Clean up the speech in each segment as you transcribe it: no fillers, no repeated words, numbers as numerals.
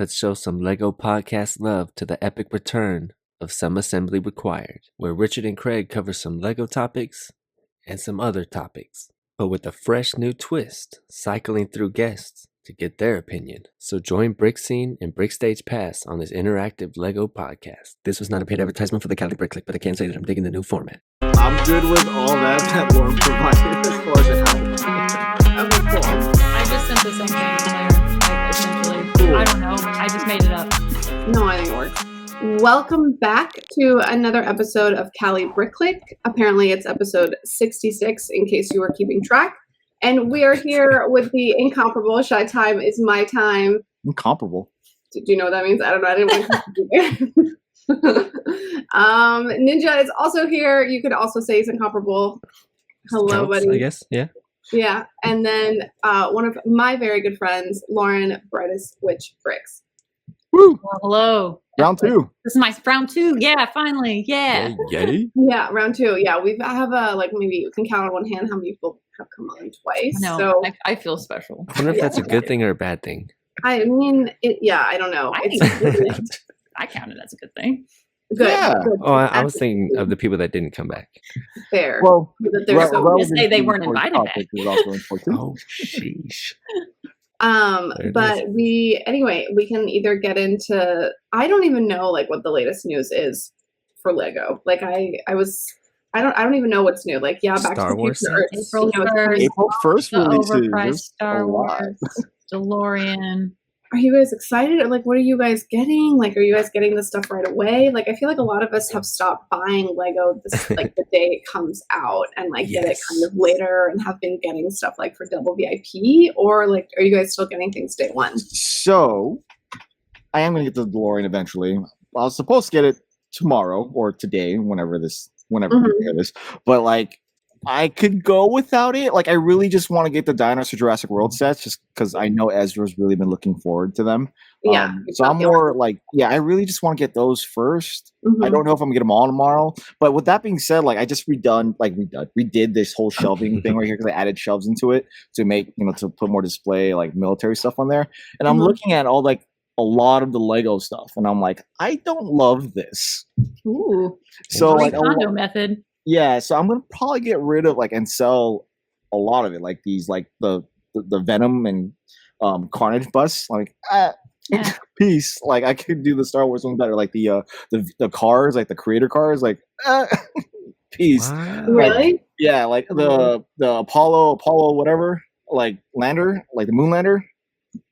Let's show some LEGO podcast love to the epic return of Some Assembly Required, where Richard and Craig cover some LEGO topics and some other topics, but with a fresh new twist, cycling through guests to get their opinion. So join BrickScene and BrickstagePass on this interactive LEGO podcast. This was not a paid advertisement for the Cali Brick Clique, but I can say that I'm digging the new format. I'm good with all that Lauren provided as far as it happens. Okay, cool. I just sent the same thing to Claire, like, essentially. Cool. I don't know. I just made it up. No, I think it works. Welcome back to another episode of Cali Brick Clique. Apparently it's episode 66 in case you were keeping track. And we are here with the incomparable SHYtimeisMytime. Incomparable. Do you know what that means? I don't know. I didn't want to Ninja is also here. You could also say he's incomparable. Hello, Counts, buddy. I guess, yeah. Yeah. And then one of my very good friends, Lauren, BrightestWitchBricks. Woo! Well, hello. Round two. This is my round two. Yeah, finally. Yeah. Yay. Yeah, round two. Yeah, I have maybe you can count on one hand how many people have come on twice. No, So I feel special. I wonder if that's a good thing or a bad thing. I mean, I don't know. I count it as a good thing. Good. Yeah. Good. Oh, I was thinking of the people that didn't come back. Fair. Well, That they're so Just say they weren't invited back. Oh, sheesh. But we can either get into, I don't even know what the latest news is for Lego. I don't even know what's new. Back Star to the Wars Future. April 1st. April 1st The releases. overpriced Star Wars. DeLorean. Are you guys excited? Or what are you guys getting? Are you guys getting this stuff right away? I feel like a lot of us have stopped buying Lego the day it comes out and get it kind of later and have been getting stuff for double VIP, or are you guys still getting things day one? So, I am going to get the DeLorean eventually. I was supposed to get it tomorrow or today, whenever we hear this. But I could go without it. I really just want to get the Dinosaur Jurassic World sets just because I know Ezra's really been looking forward to them. Yeah. So I'm more I really just want to get those first. Mm-hmm. I don't know if I'm going to get them all tomorrow. But with that being said, I just redid this whole shelving thing right here because I added shelves into it to make, to put more display, military stuff on there. And I'm looking at all, a lot of the Lego stuff. And I'm I don't love this. Ooh. So, condo method. Yeah, so I'm gonna probably get rid of and sell a lot of it, these the Venom and Carnage busts. Peace. I could do the Star Wars one better, the cars, the creator cars, peace. Wow. Really? Yeah, the Apollo whatever, lander, the moon lander.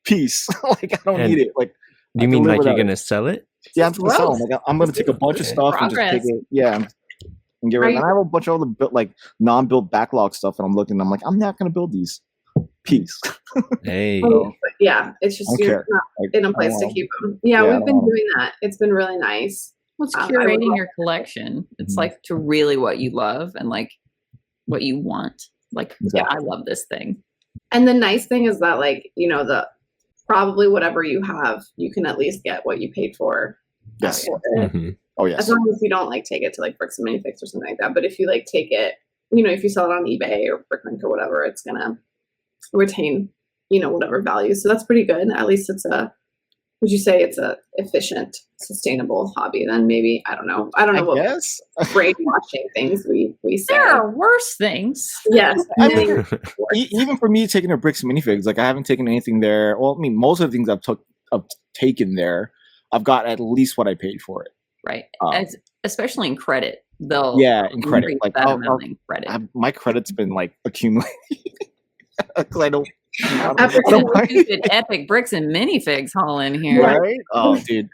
Peace. I don't need it. You mean you're gonna sell it? Yeah, I'm gonna sell them. I'm gonna take a bunch of stuff and just take it. Yeah. And get rid. And I have a bunch of other non-built backlog stuff, and I'm looking. I'm I'm not gonna build these. Peace. Hey. Yeah, it's just you're not in a place to keep them. Yeah, we've been doing that. It's been really nice. Well, it's curating your collection. It's to really what you love and what you want. Exactly. Yeah, I love this thing. And the nice thing is that the probably whatever you have, you can at least get what you paid for. Yes. Mm-hmm. Oh yes. As long as you don't take it to BrickstagePass or something like that. But if you take it, if you sell it on eBay or BrickLink or whatever, it's gonna retain, whatever value. So that's pretty good. At least would you say it's a efficient, sustainable hobby? Then maybe I don't know what brainwashing things we say. There are worse things. Yes. I mean, even for me taking a Bricks minifigs, I haven't taken anything there. Well, I mean, most of the things I've taken there, I've got at least what I paid for it. Right. Especially in credit. They'll in credit. in credit. My credit's been accumulating. I don't Epic bricks and minifigs haul in here. Right? Oh, dude.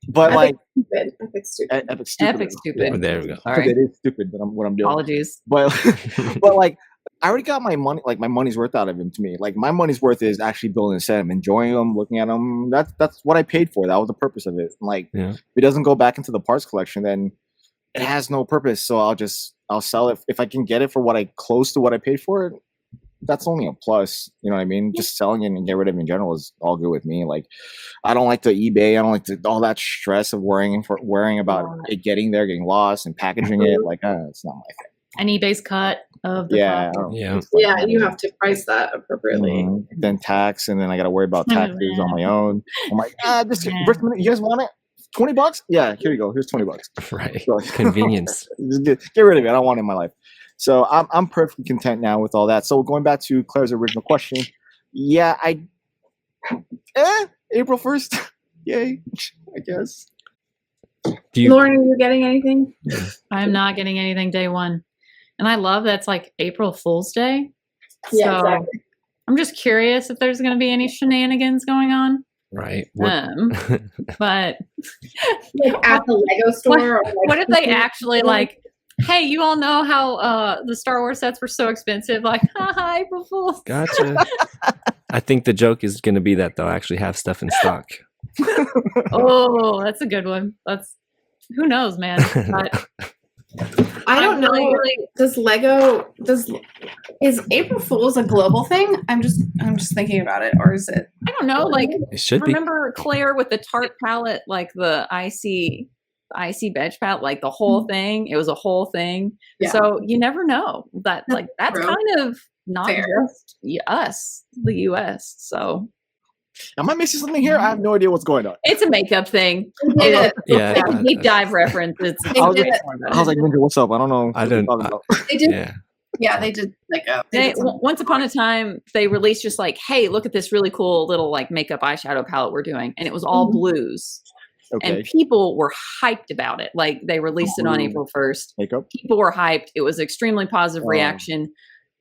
But Epic stupid. Epic stupid. Oh, there we go. Sorry. It is stupid what I'm doing. Apologies. But I already got my money, my money's worth out of him to me. My money's worth is actually building a set. I'm enjoying them, looking at them. That's what I paid for. That was the purpose of it. If it doesn't go back into the parts collection, then it has no purpose. So I'll sell it. If I can get it for close to what I paid for it, that's only a plus. You know what I mean? Just selling it and get rid of it in general is all good with me. I don't like the eBay. I don't like all that stress of worrying about it getting there, getting lost and packaging it. It's not my thing. An eBay's cut of the Yeah, profit. Yeah, you have to price that appropriately. Then tax, and then I got to worry about taxes on my own. I'm like, you guys want it? $20? Yeah, here you go. Here's $20. Right. So, Convenience. Get rid of it. I don't want it in my life. So I'm perfectly content now with all that. So going back to Claire's original question, yeah, April 1st. Yay, I guess. Lauren, are you getting anything? I'm not getting anything day one. And I love that's like April Fool's Day. Yeah, So exactly. I'm just curious if there's going to be any shenanigans going on. Right. But Like at the Lego store. what if they actually like, hey, you all know how the Star Wars sets were so expensive? Like, haha, April Fools. Gotcha. I think the joke is going to be that they'll actually have stuff in stock. Oh, that's a good one. That's who knows, man. But I don't know. Is April Fool's a global thing? I'm just thinking about it, or is it? I don't know. Like, It should be. remember Claire with the Tarte palette, like the icy bench palette, like the whole thing. It was a whole thing. Yeah. So you never know. That's true. kind of not Fair. just us, the U.S. So Am I missing something here? I have no idea what's going on. it's a makeup thing. Yeah. Yeah. It's a deep dive reference. It's I was like, Ninja, what's up? I don't know. I don't- what you're talking about. They did. Yeah. Yeah, they did like a. Once upon a time, they released just like, hey, look at this really cool little like makeup eyeshadow palette we're doing. And it was all blues. Okay. And people were hyped about it. Like they released it on Blue. April 1st. Makeup. People were hyped. It was extremely positive Oh. reaction.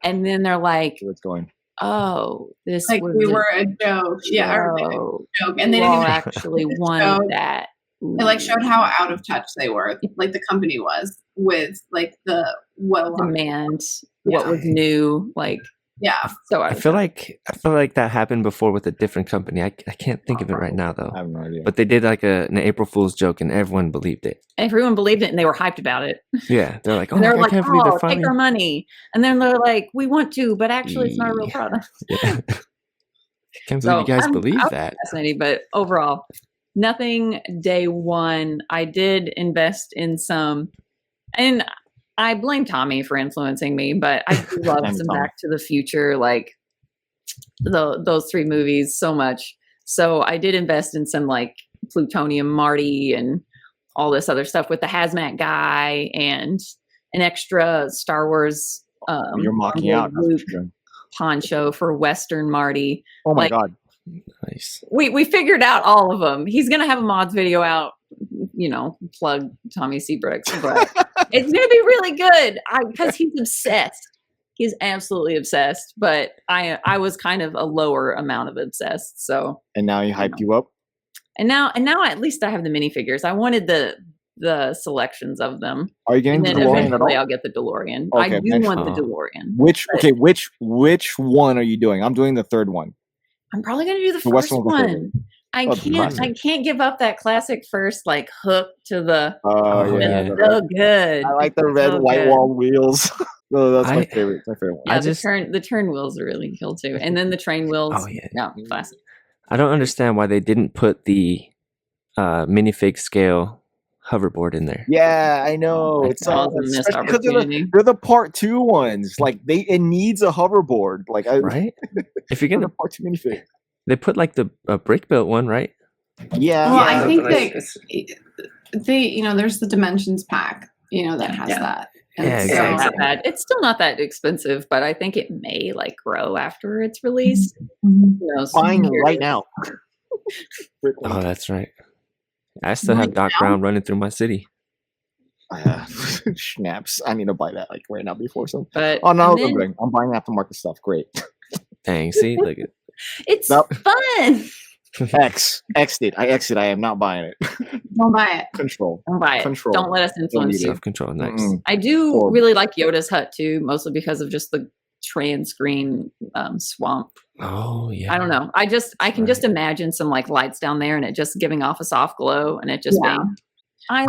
And then they're like, Where it's going. oh, this Like was we a were a joke. Yeah, or a joke. joke. And they You didn't all even actually So, wanted that. it like showed how out of touch they were, like the company was with like the Demand, what was new, like yeah. so I feel like that happened before with a different company. I can't think of it right now though. I have no idea. But they did like an April Fool's joke, and everyone believed it. everyone believed it and they were hyped about it. Yeah, they're like, "Oh, And they're I like, can't believe oh, they're finally." take our money. And then they're like, we want to, but actually it's not a real Yeah. product. Yeah. Can't believe So, you guys I'm believe that. Fascinating, but overall, nothing day one. I did invest in some, and I blame Tommy for influencing me, but I do love Blame some Tommy. Back to the Future, like those three movies so much. So I did invest in some like Plutonium Marty and all this other stuff with the hazmat guy and an extra Star Wars You're mocking out. That's what Luke you're doing. poncho for Western Marty. Oh my like- god. Nice. We figured out all of them. He's gonna have a mods video out, plug Tommy C. Bricks, but it's gonna be really good because he's obsessed. He's absolutely obsessed. But I was kind of a lower amount of obsessed. So And now he hyped you up. and now at least I have the minifigures. I wanted the selections of them, Are you getting and the then DeLorean at eventually all? I'll get the DeLorean. Okay, I do eventually. want the DeLorean. Which one are you doing? I'm doing the third one. I'm probably gonna do the The first Western was the one. I Oh, the can't classic. give up that classic first like hook to the Oh yeah, yeah. it's so good. I like the red So white good. wall wheels. No, that's my I- favorite. It's my favorite one. Yeah, I the just- turn wheels are really cool too. And then the train wheels. Oh yeah. Classic. I don't understand why they didn't put the minifig scale hoverboard in there. Yeah, I know. That It's was a missed especially 'cause opportunity. they're the part 2 ones. Like it needs a hoverboard. Like Right? If you're they're gonna, the part 2 minifig. they put like the brick built one, right? Yeah. Well, yeah. I think that's there's the Dimensions pack, that has Yeah. that. And Yeah, It's so- still exactly. not bad. It's still not that expensive, but I think it may like grow after it's released. Mhm. Who knows? Buying I'm right curious. now. Brick Oh, one. that's right. I still have Right Doc now? Brown running through my city. Snaps. I need to buy that like right now before some. But Oh no, and then I'm buying aftermarket stuff. Great. Dang, see, look at it's Nope. fun. Exit. I exit. I am not buying it. Don't buy it. Control. Don't buy it. Control. Don't let us influence need it. you. self control. Nice. Mm-mm. I do Horrible. really like Yoda's hut too, mostly because of just the trans screen swamp. Oh yeah. I don't know. I can just imagine some like lights down there and it just giving off a soft glow and it just Yeah. being. I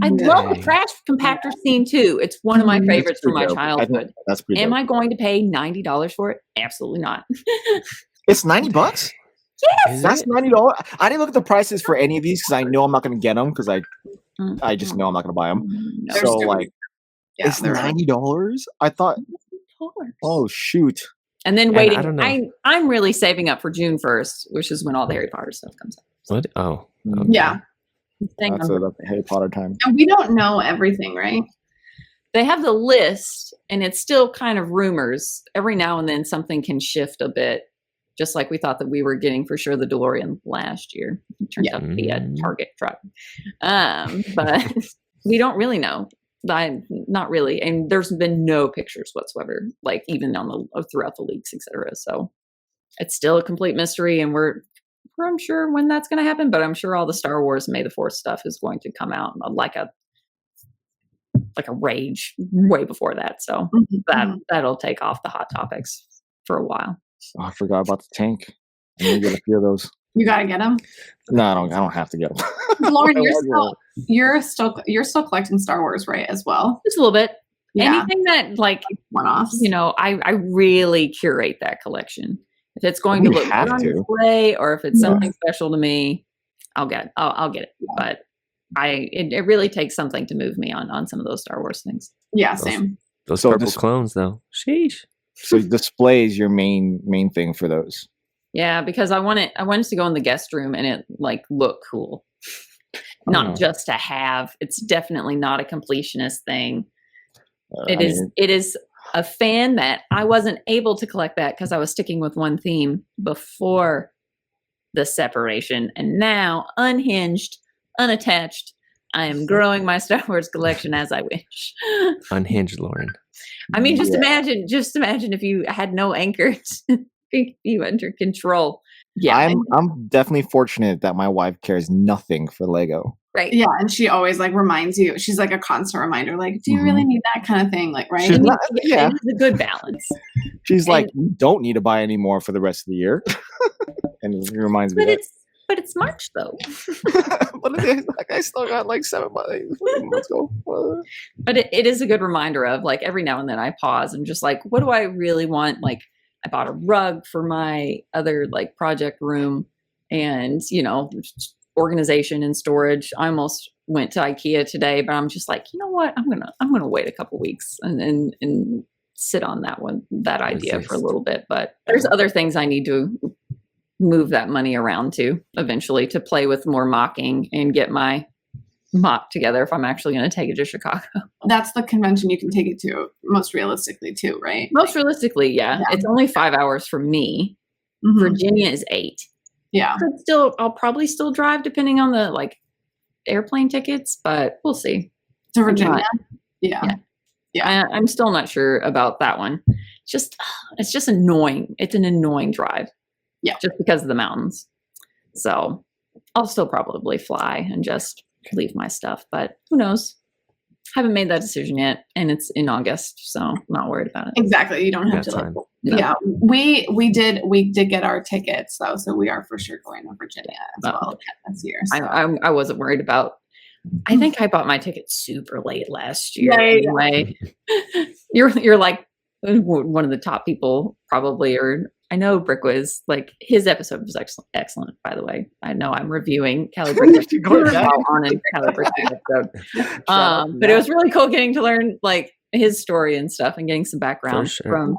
I love the Dang. trash compactor scene too. It's one of my Mhm. favorites from my Pretty dope. I think childhood. that's pretty. Am dope. I going to pay $90 for it? Absolutely not. It's $90. Is That's it? $90. I didn't look at the prices for any of these because I know I'm not going to get them because I Mm. just know I'm not going to buy them. No. So There's like Yeah, it's $90. I thought. Oh shoot! And then And waiting. I don't know. I'm really saving up for June 1st, which is when all the Harry Potter stuff comes out. What? Oh. Okay. Yeah. That's a Harry Potter time. And we don't know everything, right? They have the list, and it's still kind of rumors. Every now and then something can shift a bit, just like we thought that we were getting for sure the DeLorean last year. It turned out to be a Target truck. But we don't really know. Not really. And there's been no pictures whatsoever, like even on throughout the leaks, etc. So it's still a complete mystery, and we're unsure when that's going to happen, but I'm sure all the Star Wars May the 4th stuff is going to come out like a rage way before that. So that'll take off the hot topics for a while. Oh, I forgot about the tank. I'm gonna get a few of those. You gotta get them. No, I don't have to get them. Lauren, you're still collecting Star Wars, right? As well, just a little bit. Yeah. Anything that like one-offs. I really curate that collection. If it's going to look good on display, or if it's something special to me, I'll get it. But it really takes something to move me on some of those Star Wars things. Yeah, same. Those purple clones, though. Sheesh. So display is your main thing for those. Yeah, because I want it to go in the guest room and it like look cool. Not just to have. It's definitely not a completionist thing. It is a fan that I wasn't able to collect that because I was sticking with one theme before the separation, and now unhinged, unattached, I am growing my Star Wars collection as I wish. Unhinged, Lauren. I mean, just imagine if you had no anchor to keep you under control. Yeah, I'm definitely fortunate that my wife cares nothing for Lego. Right. Yeah, and she always like reminds you. She's like a constant reminder. Like, do you really need that kind of thing? Like, right? It is a good balance. She's like, you don't need to buy any more for the rest of the year. And it reminds me. But it's March though. But like I still got like 7 months. Let's go. But it is a good reminder of like every now and then I pause and just like, what do I really want? Like, I bought a rug for my other like project room, and organization and storage. I almost went to IKEA today, but I'm just like, you know what? I'm gonna wait a couple weeks and sit on that idea for a little bit. But there's other things I need to move that money around to eventually to play with more mocking and get my mock together if I'm actually going to take it to Chicago. That's the convention you can take it to most realistically too, right? Most realistically, yeah. It's only 5 hours from me. Mm-hmm. Virginia is 8. Yeah. I'll probably still drive depending on the like airplane tickets, but we'll see. To Virginia? Yeah. I'm still not sure about that one. It's just annoying. It's an annoying drive. Yeah. Just because of the mountains. So I'll still probably fly and just leave my stuff, but who knows? Haven't made that decision yet, and it's in August, so I'm not worried about it. Exactly. You don't have to. Yeah, we did get our tickets though, so we are for sure going to Virginia as well this year. So. I wasn't worried about. I think I bought my ticket super late last year. Anyway, you're like one of the top people probably, or I know Brick was like his episode was excellent. By the way, I know I'm reviewing Cali Brick on a Cali Brick episode, but it was really cool getting to learn like his story and stuff and getting some background from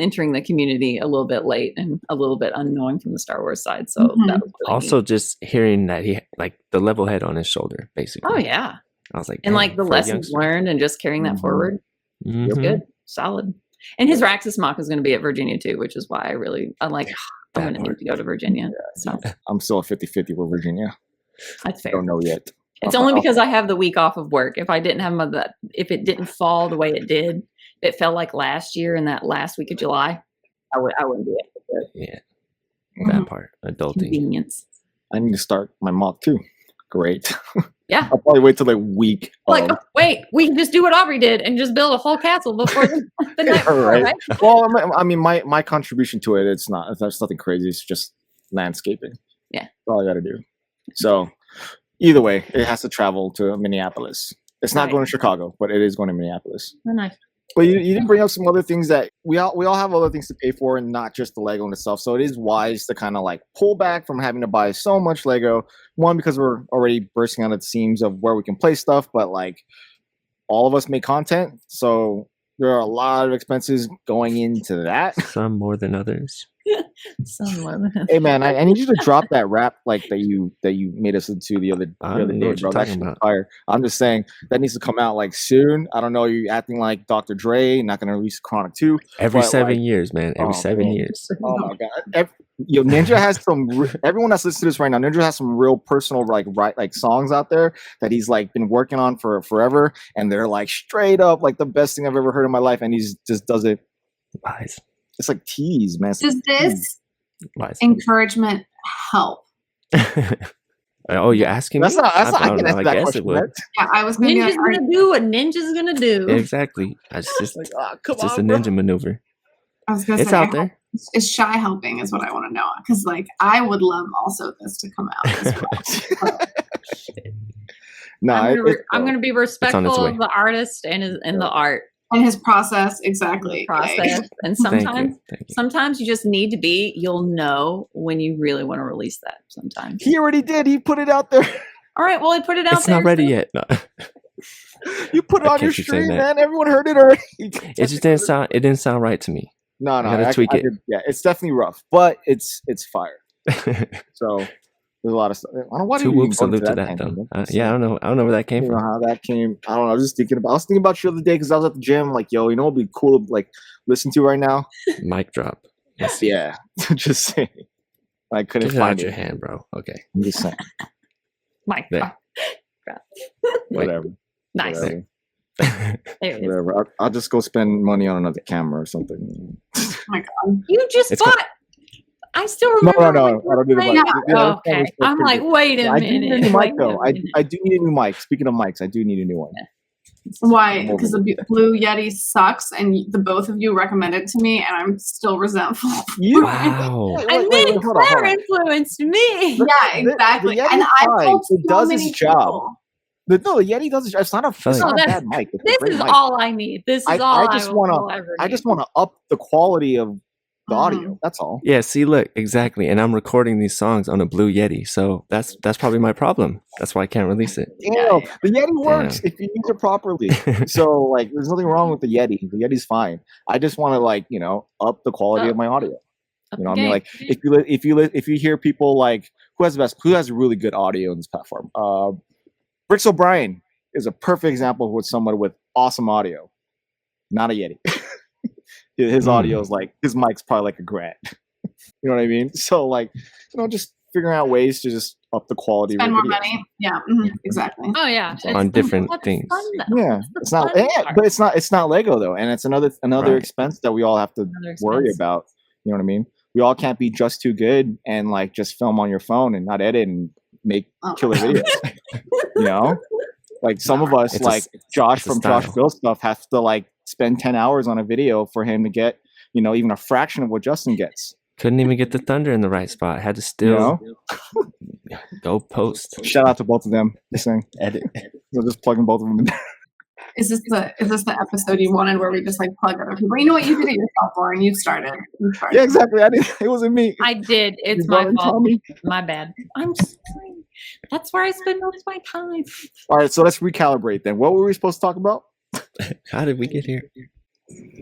entering the community a little bit late and a little bit unknowing from the Star Wars side. So that was really also neat. Just hearing that he like the level head on his shoulder, basically. Oh yeah, I was like, and like the lessons learned and just carrying that forward. You're good, solid. And his Raxus mock is going to be at Virginia too, which is why I'm like, I'm going to need to go to Virginia. So I'm still a 50-50 with Virginia. That's fair. Don't know yet. It's only because I have the week off of work. If I didn't have if it didn't fall the way it did, it felt like last year in that last week of July, I wouldn't be able to. Yeah, that part, adulting. Convenience. I need to start my mock too. Great. Yeah. I'll probably wait till a week. Like, wait, we can just do what Aubrey did and just build a whole castle before the night before, right? Well, I mean, my contribution to it, there's nothing crazy. It's just landscaping. Yeah. That's all I got to do. So either way, it has to travel to Minneapolis. It's not going to Chicago, but it is going to Minneapolis. Oh, nice. But you didn't bring up some other things that we all have other things to pay for, and not just the Lego in itself. So it is wise to kind of like pull back from having to buy so much Lego. One, because we're already bursting out at the seams of where we can play stuff, but like all of us make content, so there are a lot of expenses going into that. Some more than others. Hey man, I need you to drop that rap like that you made us into the other day, bro. That shit's fire. I'm just saying that needs to come out like soon. I don't know, you're acting like Dr. Dre, not gonna release Chronic 2. Every 7 years, man. Every 7 years. Oh my god. Ninja has some. Everyone that's listening to this right now, Ninja has some real personal like songs out there that he's like been working on for forever, and they're like straight up like the best thing I've ever heard in my life, and he's just does it. Lies. It's like tease, man. Does this encouragement help? Oh, you're asking me? That's not. I can answer that guess question. it would. Yeah, I was Ninja's gonna do what Ninja's gonna do. Exactly. It's just a ninja maneuver. I was gonna it's say, out there. Is Shy helping? Is what I want to know, because like I would love also this to come out as well. No, I'm gonna be respectful of the artist and the art. And his process, exactly. Process. And sometimes you just need to be, you'll know when you really want to release that sometimes. He already did. He put it out there. All right, well, he put it out it's there. It's not ready yet. No. You put it on your stream, man. Everyone heard it already. It just didn't sound right to me. No. I gotta tweak it. Yeah, it's definitely rough, but it's fire. So there's a lot of stuff. I don't know Two whoops salute to that though. Yeah, I don't know where that came from. How that came. I don't know. I was thinking about you the other day because I was at the gym. Like, yo, you know what'd be cool to like listen to right now? Mic drop. Yes. Yeah. Just saying. I couldn't find your hand, bro. Okay. I'm just saying. Mic drop. Whatever. Nice. Whatever. I'll just go spend money on another camera or something. Oh my god! You just bought. I still remember. No. I don't need a mic. Oh, okay. I'm like, wait a minute. I do need a new mic though. I do need a new mic. Speaking of mics, I do need a new one. Why? Because the Blue Yeti sucks, and the both of you recommended it to me, and I'm still resentful. Wow. And then Claire influenced me. Yeah, exactly. And I told so does many its job. people. The Yeti does its job. It's not a bad mic. This is all I need. This is all I just want to up the quality of the audio. That's all. Yeah, see, look, exactly. And I'm recording these songs on a Blue Yeti. So that's probably my problem. That's why I can't release it. Yeah. The Yeti works if you use it properly. So like there's nothing wrong with the Yeti. The Yeti's fine. I just want to like, up the quality of my audio. You know what I mean? Like if you hear people like who has really good audio in this platform. Bricks O'Brien is a perfect example of someone with awesome audio. Not a Yeti. His audio is like his mic's probably like a grand. You know what I mean? So like, just figuring out ways to just up the quality. Spend more money. Yeah, exactly. Oh yeah, on different things. Yeah, it's not. But it's not Lego though, and it's another expense that we all have to worry about. You know what I mean? We all can't be just too good and like just film on your phone and not edit and make killer videos. Like some of us, like Josh from Josh Bill Stuff, have to like spend 10 hours on a video for him to get, even a fraction of what Justin gets. Couldn't even get the thunder in the right spot. Had to still go post. Shout out to both of them. This thing edit. So just plugging both of them in there. Is this the episode you wanted where we just like plug other people? You know what? You did it yourself, Lauren. You started. Yeah, exactly. It wasn't me. I did. It's my fault. My bad. I'm sorry. That's where I spend most of my time. All right, so let's recalibrate then. What were we supposed to talk about? How did we get here?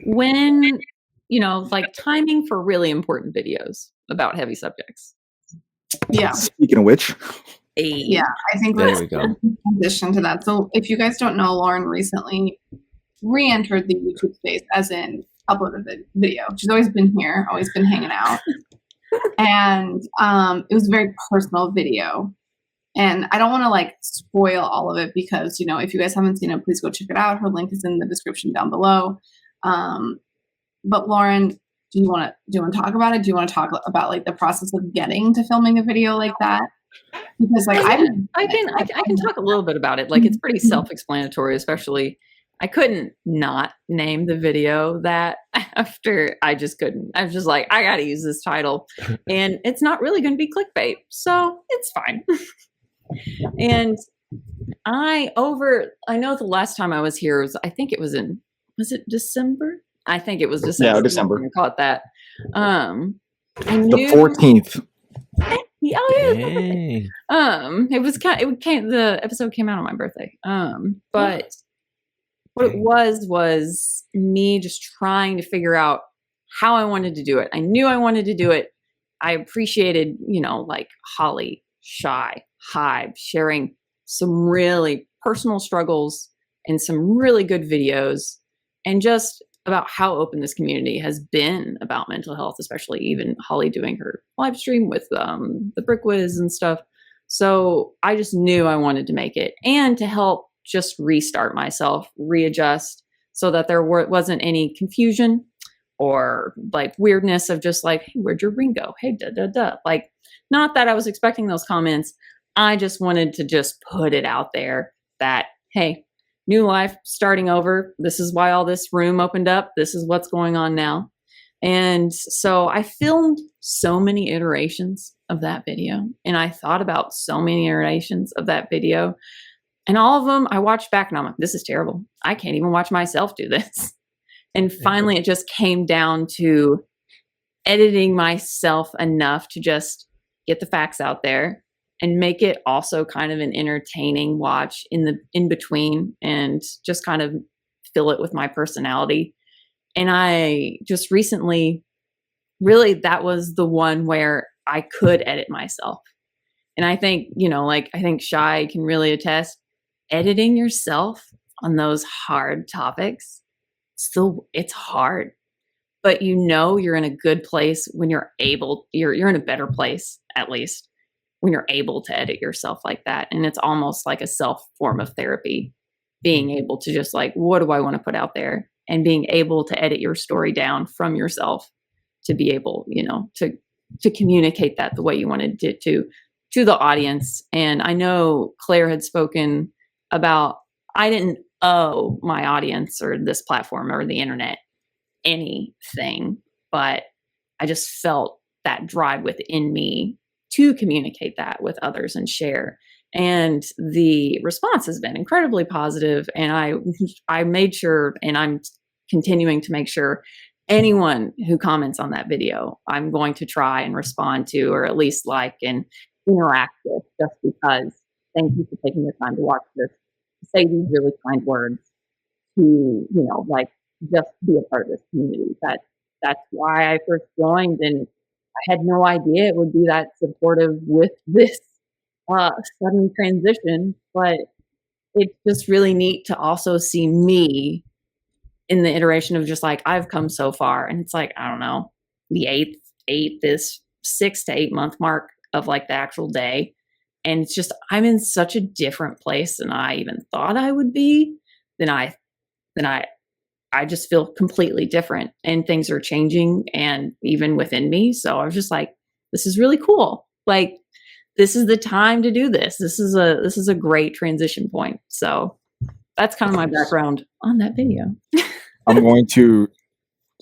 When, like timing for really important videos about heavy subjects. Yeah. Speaking of which. Yeah, I think that's in addition to that. So if you guys don't know, Lauren recently re-entered the YouTube space, as in uploaded the video. She's always been here, always been hanging out. And it was a very personal video. And I don't want to like spoil all of it because, if you guys haven't seen it, please go check it out. Her link is in the description down below. But Lauren, do you want to talk about it? Do you want to talk about like the process of getting to filming a video like that? Because like I can talk a little bit about it. Like it's pretty self-explanatory, especially I couldn't not name the video that after I just couldn't. I was just like, I got to use this title and it's not really going to be clickbait. So it's fine. And I know the last time I was here was it December? I think it was December. Yeah, December. I caught that. The 14th. Yeah. Hey. The episode came out on my birthday. But What it was me just trying to figure out how I wanted to do it. I knew I wanted to do it. I appreciated, like Holly, Shy, Hive sharing some really personal struggles and some really good videos, and just about how open this community has been about mental health, especially even Holly doing her live stream with the Brick Whiz and stuff. So I just knew I wanted to make it, and to help just restart myself, readjust, so that there wasn't any confusion or like weirdness of just like, hey, where'd your ring go? Hey, Like, not that I was expecting those comments. I just wanted to just put it out there that, hey, new life, starting over. This is why all this room opened up. This is what's going on now. And so I filmed so many iterations of that video, and I thought about so many iterations of that video. And all of them, I watched back and I'm like, this is terrible. I can't even watch myself do this. And finally, it just came down to editing myself enough to just get the facts out there and make it also kind of an entertaining watch in between, and just kind of fill it with my personality. And I just recently, really, that was the one where I could edit myself. And I think, I think Shy can really attest, editing yourself on those hard topics, it's hard, but you're in a good place when you're in a better place, at least, when you're able to edit yourself like that. And it's almost like a self form of therapy, being able to just like, what do I want to put out there? And being able to edit your story down from yourself to be able, to communicate that the way you wanted it to the audience. And I know Claire had spoken about, I didn't owe my audience or this platform or the internet anything, but I just felt that drive within me to communicate that with others and share. And the response has been incredibly positive. And I made sure, and I'm continuing to make sure, anyone who comments on that video, I'm going to try and respond to, or at least like and interact with, just because thank you for taking the time to watch this, to say these really kind words, to, just be a part of this community. That's why I first joined, and I had no idea it would be that supportive with this sudden transition. But it's just really neat to also see me in the iteration of just like, I've come so far, and it's like, I don't know, the this 6 to 8 month mark of like the actual day. And it's just, I'm in such a different place than I even thought I would be. I just feel completely different, and things are changing, and even within me. So I was just like, this is really cool. Like, this is the time to do this. This is a great transition point. So that's kind of my background on that video. I'm going to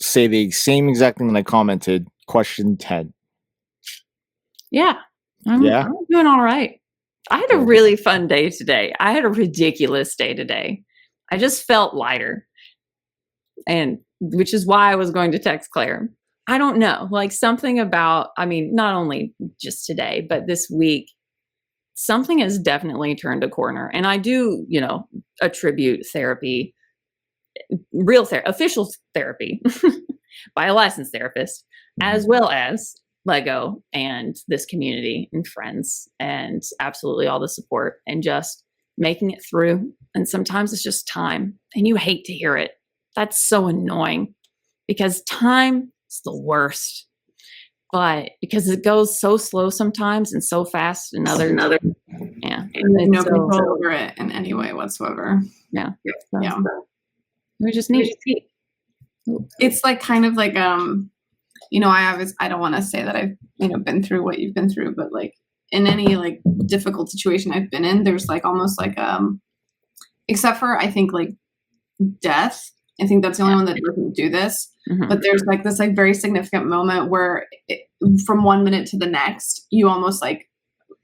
say the same exact thing that I commented. Question 10. Yeah. I'm doing all right. I had a really fun day today. I had a ridiculous day today. I just felt lighter. And which is why I was going to text Claire. I don't know, like something about, not only just today, but this week, something has definitely turned a corner. And I do, attribute therapy, official therapy by a licensed therapist, as well as Lego and this community and friends, and absolutely all the support and just making it through. And sometimes it's just time, and you hate to hear it. That's so annoying, because time is the worst, but because it goes so slow sometimes and so fast in other. Yeah. And no control over it in any way whatsoever. Yeah. So, yeah. We just need to see. It's like kind of like, I don't want to say that I've, been through what you've been through, but like in any like difficult situation I've been in, there's like almost like, except for I think like death, I think that's the only one that doesn't do this. Mm-hmm. But there's like this like very significant moment where from 1 minute to the next, you almost like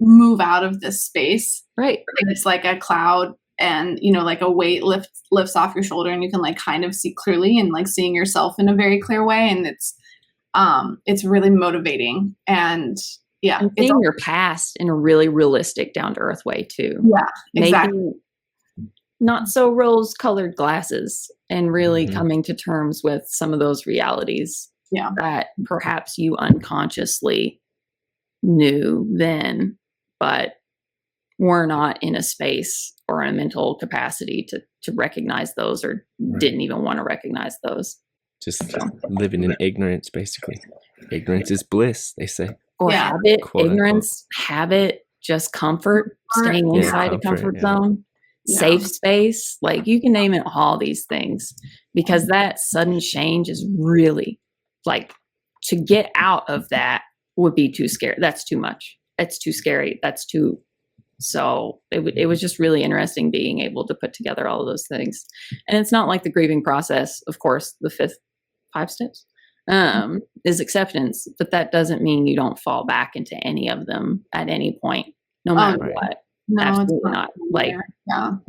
move out of this space. Right. And it's like a cloud, and, like a weight lifts off your shoulder, and you can like kind of see clearly, and like seeing yourself in a very clear way. And it's really motivating. And yeah. And seeing your past in a really realistic, down to earth way too. Yeah, exactly. not so rose-colored glasses and really coming to terms with some of those realities that perhaps you unconsciously knew then, but were not in a space or a mental capacity to recognize those, or didn't even want to recognize those. Just living in ignorance, basically. Ignorance is bliss, they say. Or habit, Quote, ignorance, habit, just comfort, staying inside a comfort zone, safe space. Like, you can name it, all these things, because that sudden change is really, like, to get out of that would be too scary. That's too much. It's too scary. That's too. So it was just really interesting being able to put together all of those things. And it's not like the grieving process, of course, the 5 steps is acceptance, but that doesn't mean you don't fall back into any of them at any point, no matter what. No, absolutely it's not. Like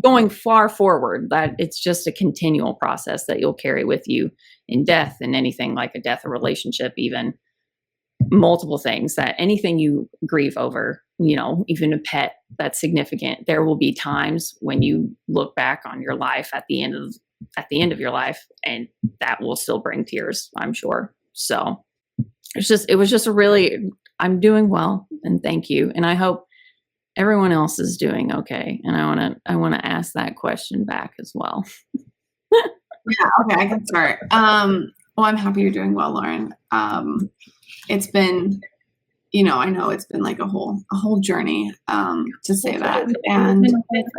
going far forward, that it's just a continual process that you'll carry with you in death, and anything like a death, a relationship, even multiple things, that anything you grieve over, you know, even a pet that's significant, there will be times when you look back on your life at the end of your life, and that will still bring tears, I'm sure. So it was just a really, I'm doing well, and thank you. And I hope everyone else is doing okay. And I want to ask that question back as well. Yeah. Okay. I can start. Well, I'm happy you're doing well, Lauren. It's been, you know, I know it's been like a whole journey, to say that. And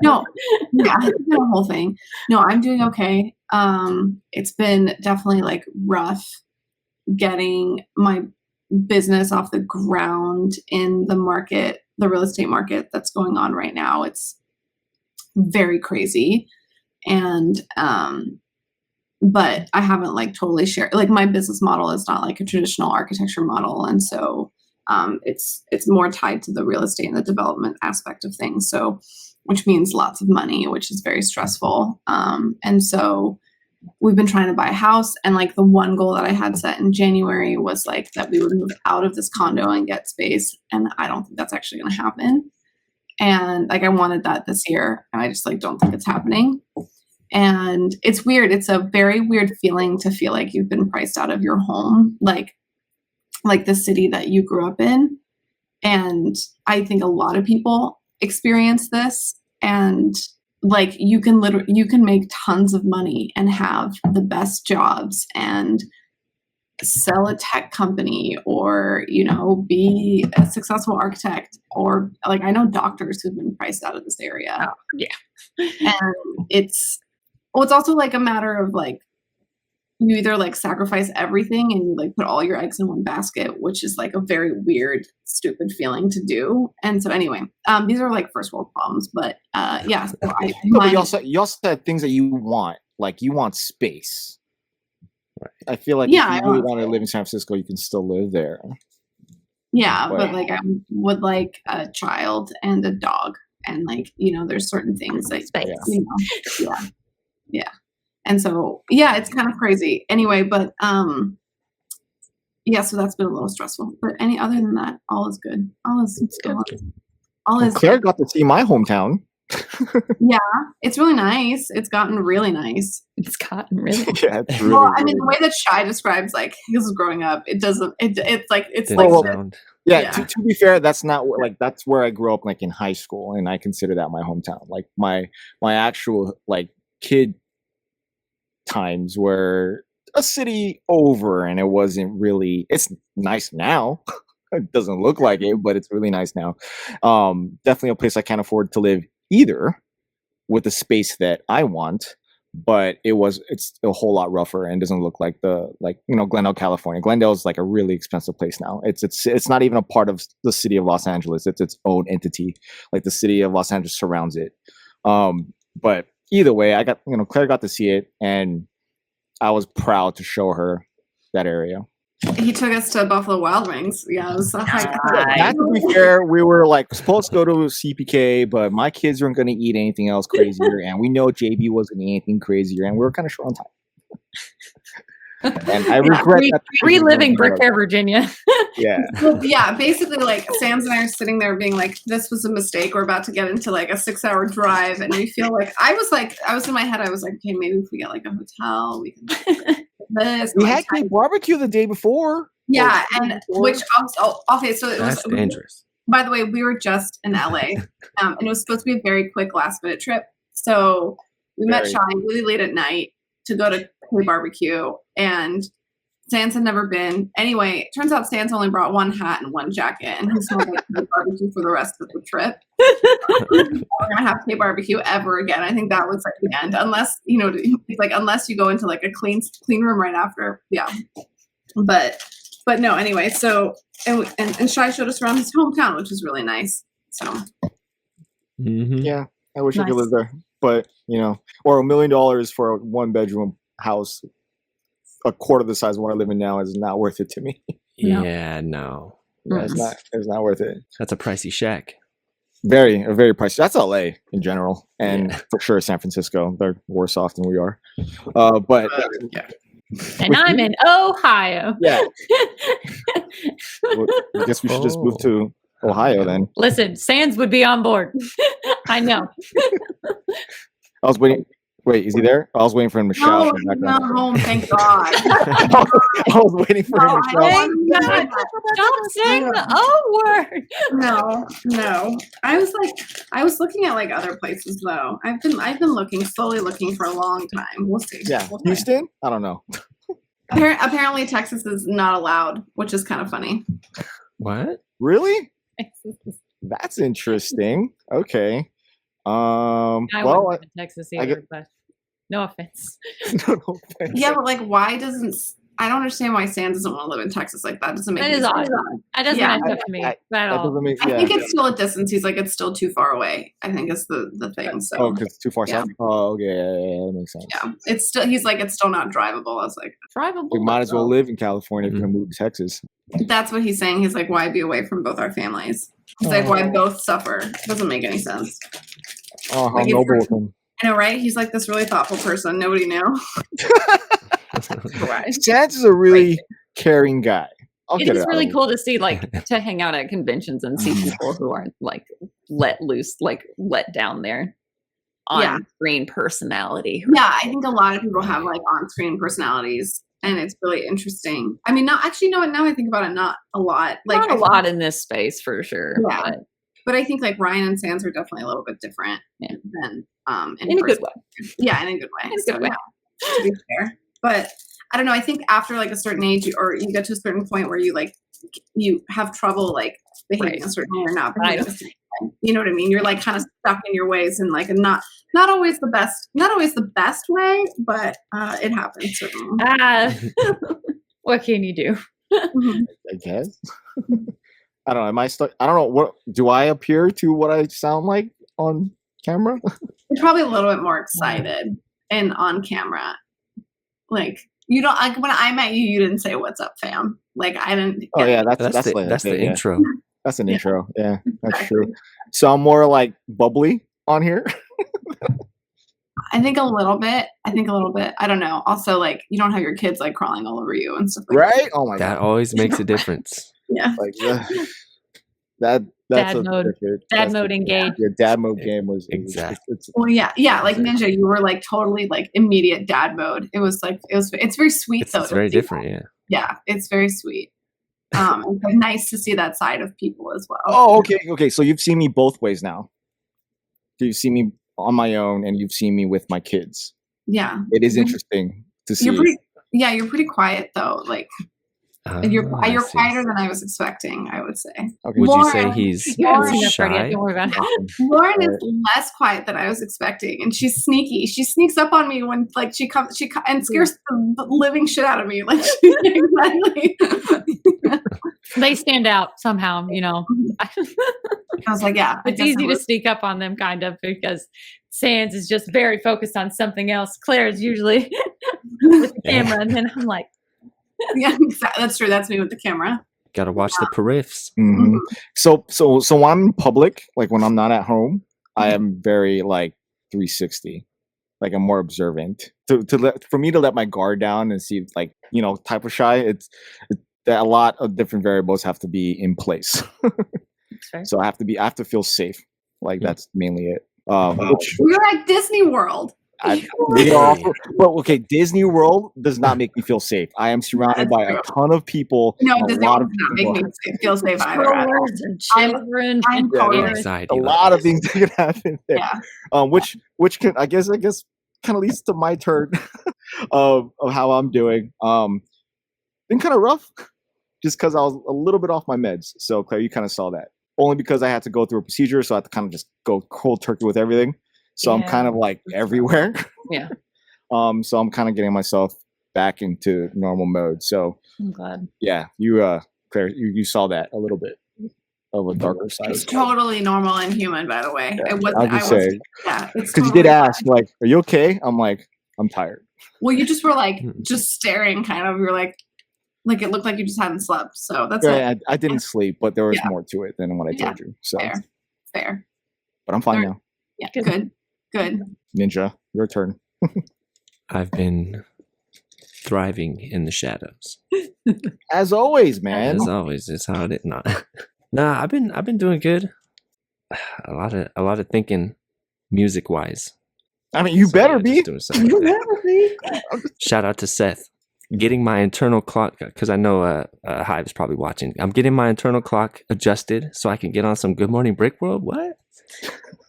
no, yeah, it's been a whole thing. No, I'm doing okay. It's been definitely like rough getting my business off the ground in the market, the real estate market that's going on right now. It's very crazy. And, but I haven't like totally shared, like, my business model is not like a traditional architecture model. And so, it's more tied to the real estate and the development aspect of things. So, which means lots of money, which is very stressful. And so we've been trying to buy a house, and like the one goal that I had set in January was like that we would move out of this condo and get space. And I don't think that's actually going to happen. And like, I wanted that this year, and I just like don't think it's happening. And it's weird. It's a very weird feeling to feel like you've been priced out of your home, like the city that you grew up in. And I think a lot of people experience this, and like you can make tons of money and have the best jobs and sell a tech company, or, you know, be a successful architect, or like, I know doctors who've been priced out of this area. And it's also like a matter of like, you either like sacrifice everything and you like put all your eggs in one basket, which is like a very weird, stupid feeling to do. And so anyway, these are like first world problems, but yeah. So you also said things that you want, like you want space. Right. I feel like if you really want to live in San Francisco, you can still live there. Yeah, but like I would like a child and a dog, and like, you know, there's certain things that, you know, yeah. And so, yeah, it's kind of crazy. Anyway, but yeah, so that's been a little stressful. But other than that, all is good. All is good. Claire got to see my hometown. Yeah, it's really nice. It's gotten really nice. It's gotten really yeah, it's really, well, I mean, the way that Shy describes like his growing up, it doesn't, it's like yeah. To be fair, that's not like, that's where I grew up, like in high school, and I consider that my hometown. Like my actual like kid times were a city over, and it wasn't really, it's nice now. It doesn't look like it, but it's really nice now. Definitely a place I can't afford to live either, with the space that I want, but it's a whole lot rougher and doesn't look like Glendale, California. Glendale is like a really expensive place now. It's not even a part of the city of Los Angeles. It's its own entity. Like the city of Los Angeles surrounds it. But either way, Claire got to see it, and I was proud to show her that area. He took us to Buffalo Wild Wings. Yeah, it was so high. To be fair, we were like supposed to go to CPK, but my kids weren't going to eat anything else crazier, and we know JB wasn't going to eat anything crazier, and we were kind of short on time. And I regret that. Reliving Brick Hair, Virginia. Yeah. Well, yeah, basically, like, Sam's and I are sitting there being like, this was a mistake. We're about to get into, like, a 6-hour drive. And we feel like, I was in my head, I was like, okay, maybe if we get, like, a hotel, we can this. We had Cali barbecue the day before. Yeah, and which, okay, so it That's was dangerous. By the way, we were just in LA, and it was supposed to be a very quick last-minute trip. So we met Shy really late at night to go to Cali barbecue, and Sans had never been. Anyway, it turns out Sans only brought one hat and one jacket, and he smelled like Cali barbecue for the rest of the trip. We're gonna have Cali barbecue ever again. I think that was like the end, unless unless you go into like a clean room right after. Yeah, but no. Anyway, so and Shy showed us around his hometown, which was really nice. So yeah, I wish I could live there, but or $1 million for a 1-bedroom house. A quarter the size of what I live in now is not worth it to me. Yeah, no. It's not worth it. That's a pricey shack. Very pricey. That's LA in general, and for sure San Francisco. They're worse off than we are. But and I'm in Ohio. Yeah. I guess we should just move to Ohio then. Listen, Sans would be on board. I know. I was waiting. Wait, is he there? I was waiting for him to shout. No, he's not home, thank God. I was waiting for him to shout. Thank God. Stop saying the O word. No. I was looking at like other places though. I've been slowly looking for a long time. We'll see. Yeah, Houston? I don't know. Apparently Texas is not allowed, which is kind of funny. What? Really? That's interesting. Okay. I wouldn't live in Texas either, but no offense. No offense. Yeah, but like, I don't understand why Sam doesn't want to live in Texas. Like that doesn't make sense. That doesn't match up to me at all. I think it's still a distance. He's like, it's still too far away. I think is the thing. So because it's too far south. Oh, okay, that makes sense. Yeah, it's still. He's like, it's still not drivable. I was like, drivable. We might as well live in California if you're gonna move to Texas. That's what he's saying. He's like, why be away from both our families? He's like, why both suffer? Doesn't make any sense. Oh, how noble of him. I know, right? He's like this really thoughtful person. Nobody knew. Sans is a really caring guy. It is really cool to see, like, to hang out at conventions and see people who aren't like let loose, like let down their on-screen personality. Yeah, I think a lot of people have like on-screen personalities, and it's really interesting. I mean, now I think about it, not a lot. Like not a lot in this space for sure. Yeah. But I think like Ryan and Sans are definitely a little bit different than in a good way. Yeah, in a good way. To be fair. But I don't know. I think after like a certain age, or you get to a certain point where you have trouble like behaving a certain way or not behaving a certain way. You know what I mean? You're like kind of stuck in your ways and like not always the best way, but it happens certainly. What can you do? I guess. I don't know. Am I stuck? I don't know. What do I appear to what I sound like on camera? You're probably a little bit more excited and on camera. Like you don't like when I met you, you didn't say "What's up, fam?" Like I didn't. Oh yeah, that's the intro. That's an intro. Yeah, that's true. So I'm more like bubbly on here. I think a little bit. I don't know. Also, like you don't have your kids like crawling all over you and stuff. Like right? Oh my god, that always makes a difference. Yeah. Like that's dad mode. Dad mode engaged. Your dad mode game was exactly. Well, yeah. Like Ninja, you were like totally like immediate dad mode. It was like it's very sweet though. It's very different. Yeah. Yeah, it's very sweet. It's nice to see that side of people as well. Oh, okay. So you've seen me both ways now. You've seen me on my own, and you've seen me with my kids. Yeah, it is interesting to see. You're pretty quiet though. Like. You're quieter than I was expecting, I would say. Okay. Would you say he's shy? Don't worry about it. Lauren is less quiet than I was expecting, and she's sneaky. She sneaks up on me when like she comes and scares the living shit out of me. Like exactly. They stand out somehow, you know. I was like, yeah. It's easy to sneak up on them, kind of, because Sans is just very focused on something else. Claire is usually with the camera, and then I'm like. Yeah, exactly. That's true. That's me with the camera. Gotta watch the periffs. Mm-hmm. So when I'm in public, like when I'm not at home, I am very like 360. like I'm more observant for me to let my guard down and see like, you know, type of shy. It's that a lot of different variables have to be in place. So I have to feel safe. Like that's mainly it. You're at Disney World. But okay, Disney World does not make me feel safe. I am surrounded by a ton of people. No, Disney World does not make me feel safe either. Children, I'm totally anxiety. A lot of things that can happen there. Yeah. Which can I guess kind of leads to my turn of how I'm doing. Been kind of rough, just because I was a little bit off my meds. So Claire, you kind of saw that. Only because I had to go through a procedure, so I had to kind of just go cold turkey with everything. So I'm kind of like everywhere. Yeah. So I'm kind of getting myself back into normal mode. So I'm glad. Yeah, you Claire, you saw that a little bit of a darker side. It's totally normal and human, by the way. Yeah. It wasn't. I was saying, yeah, it's because you did ask, like, "Are you okay?" I'm like, "I'm tired." Well, you just were like just staring, kind of. You were like it looked like you just hadn't slept. So that's it. I didn't sleep, but there was more to it than what I told you. So fair. But I'm fine now. Yeah, good. Ninja, your turn. I've been thriving in the shadows. As always, man. As always, it's how it is. Nah, I've been doing good. A lot of thinking, music wise. I mean, you better be. You better be. Shout out to Seth. Getting my internal clock, because I know Hive's probably watching. I'm getting my internal clock adjusted so I can get on some Good Morning Brick World. What?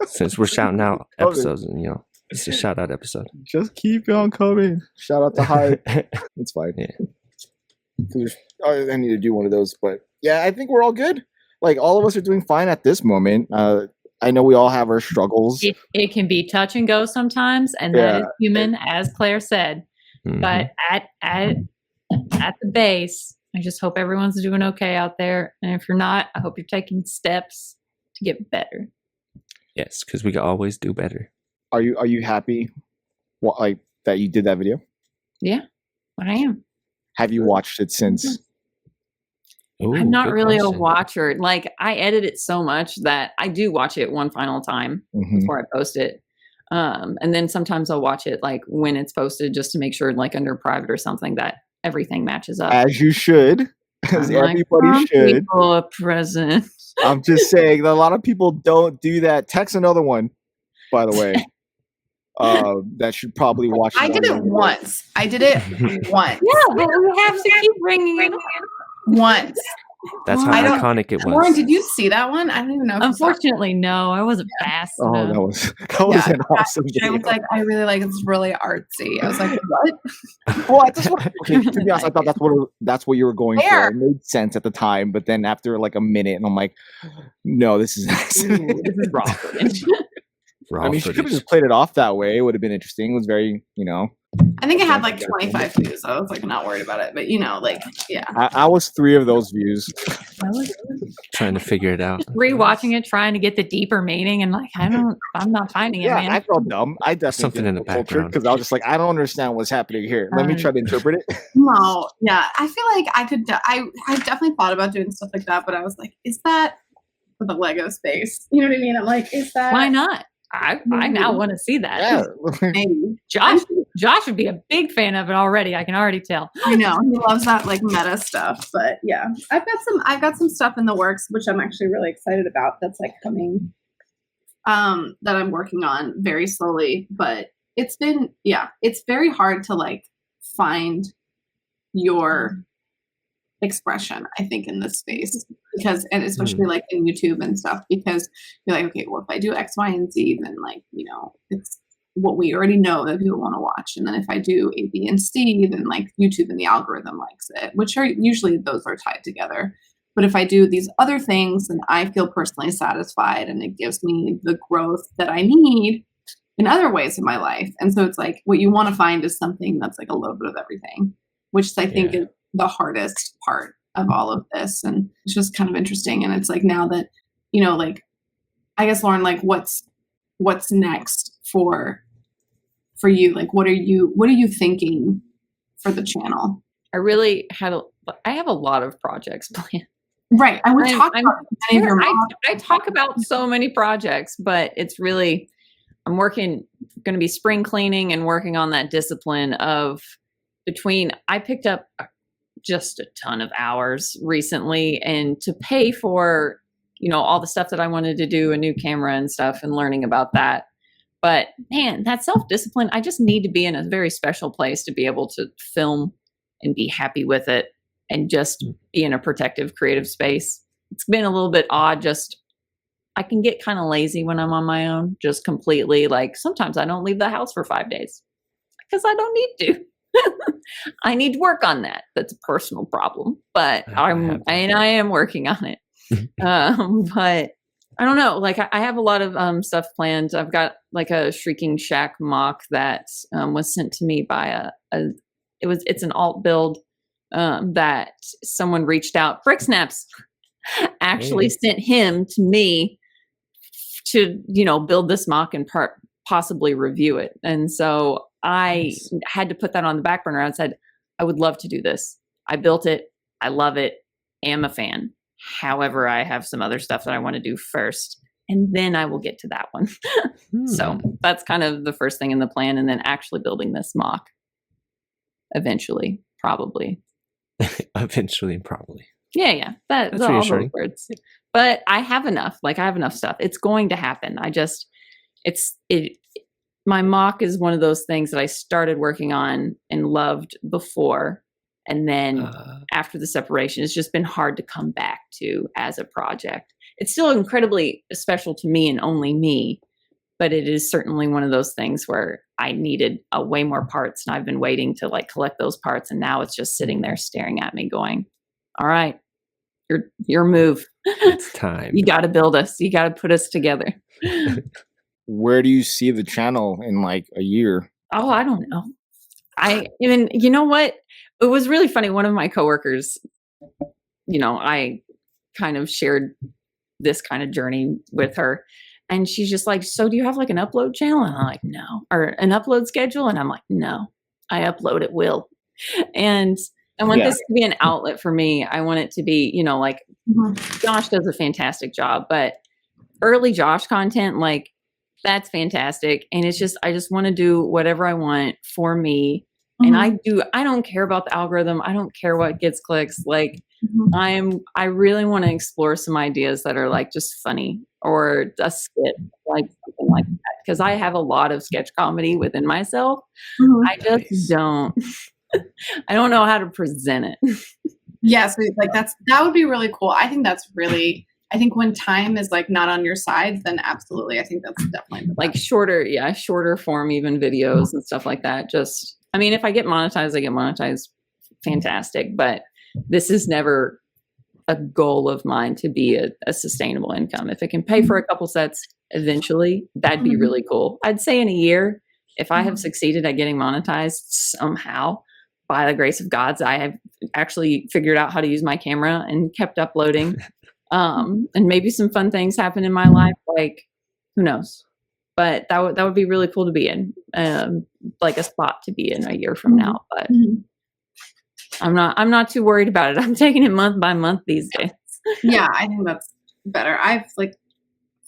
Since we're shouting out episodes, and you know, it's a shout out episode. Just keep on coming. Shout out to Hive. It's fine. Yeah. I need to do one of those, but yeah, I think we're all good. Like all of us are doing fine at this moment. I know we all have our struggles. It can be touch and go sometimes, and that is human, as Claire said. Mm-hmm. But at the base, I just hope everyone's doing okay out there. And if you're not, I hope you're taking steps to get better. Yes, because we can always do better. Are you happy, like that you did that video? Yeah, I am. Have you watched it since? Ooh, I'm not really a watcher. Like I edit it so much that I do watch it one final time before I post it. And then sometimes I'll watch it like when it's posted just to make sure like under private or something that everything matches up. As you should. As everybody should. People a present. I'm just saying that a lot of people don't do that. Text another one, by the way. That should probably watch. I did it once. Yeah, but we have to keep bringing it once. That's how iconic it was. Lauren, did you see that one? I don't even know. Unfortunately, no. I wasn't fast enough. That was an awesome video. I was like, I really like it's really artsy. I was like, what? Well, to be honest, I thought that's what you were going for. It made sense at the time, but then after like a minute, and I'm like, no, this is raw. I mean, she could have just played it off that way. It would have been interesting. It was very, I think it had like 25 views. So I was like not worried about it, but I was 3 of those views. Trying to figure it out. Rewatching it, trying to get the deeper meaning, and like I'm not finding it. Man. I felt dumb. I definitely something in the background because I was just like, I don't understand what's happening here. Let me try to interpret it. No, yeah, I feel like I could. I definitely thought about doing stuff like that, but I was like, is that for the Lego space? You know what I mean? I'm like, is that why not? I now want to see that. Yeah. Maybe. Josh would be a big fan of it already. I can already tell. I know he loves that like meta stuff. But yeah, I've got some stuff in the works which I'm actually really excited about. That's like coming. That I'm working on very slowly, but it's very hard to like find your expression, I think, in this space and especially like in YouTube and stuff, because you're like, okay, well, if I do X, Y, and Z, then like, it's what we already know that people want to watch. And then if I do A, B, and C, then like YouTube and the algorithm likes it, which are usually those are tied together. But if I do these other things, then I feel personally satisfied and it gives me the growth that I need in other ways in my life. And so it's like what you want to find is something that's like a little bit of everything, which I think is the hardest part of all of this. And it's just kind of interesting. And it's like now that, like, I guess, Lauren, like what's next for you? Like, what are you thinking for the channel? I have a lot of projects planned. Right. And we talk about many of your I talk about so many projects, but it's really, going to be spring cleaning and working on that discipline of I picked up just a ton of hours recently, and to pay for, all the stuff that I wanted to do, a new camera and stuff, and learning about that. But man, that self-discipline, I just need to be in a very special place to be able to film and be happy with it and just be in a protective, creative space. It's been a little bit odd. I can get kind of lazy when I'm on my own, just completely. Like sometimes I don't leave the house for 5 days because I don't need to. I need to work on that. That's a personal problem, but I am working on it. But I don't know. Like I have a lot of stuff planned. I've got like a Shrieking Shack mock that was sent to me by it's an alt build that someone reached out. BrickSnaps actually sent him to me to build this mock and possibly review it. And so I had to put that on the back burner. I said, I would love to do this. I built it. I love it. Am a fan. However, I have some other stuff that I want to do first, and then I will get to that one. So that's kind of the first thing in the plan, and then actually building this mock eventually, probably. Eventually, probably. Yeah. That's all those words. But I have enough. Like I have enough stuff. It's going to happen. My mock is one of those things that I started working on and loved before. And then after the separation, it's just been hard to come back to as a project. It's still incredibly special to me and only me, but it is certainly one of those things where I needed way more parts, and I've been waiting to like collect those parts. And now it's just sitting there staring at me going, all right, your move. It's time. You got to build us. You got to put us together. Where do you see the channel in like a year? Oh, I don't know. You know what? It was really funny. One of my coworkers, I kind of shared this kind of journey with her, and she's just like, so do you have like an upload channel? And I'm like, no. Or an upload schedule? And I'm like, no, I upload at will. And I want this to be an outlet for me. I want it to be, like Josh does a fantastic job, but early Josh content, like that's fantastic. And it's just, I just want to do whatever I want for me. And I don't care about the algorithm. I don't care what gets clicks. Like I really want to explore some ideas that are like just funny, or a skit, like something like that. Because I have a lot of sketch comedy within myself. I just don't, I don't know how to present it. Yeah. So like that would be really cool. I think when time is like not on your side, then absolutely. I think that's definitely like shorter form, even videos and stuff like that. If I get monetized, fantastic. But this is never a goal of mine to be a sustainable income. If it can pay for a couple sets eventually, that'd be really cool. I'd say in a year, if I have succeeded at getting monetized somehow, by the grace of gods, I have actually figured out how to use my camera and kept uploading. And maybe some fun things happen in my life. Like, who knows? But that would be really cool to be in, like a spot to be in a year from now. But I'm not too worried about it. I'm taking it month by month these days. Yeah, I think that's better.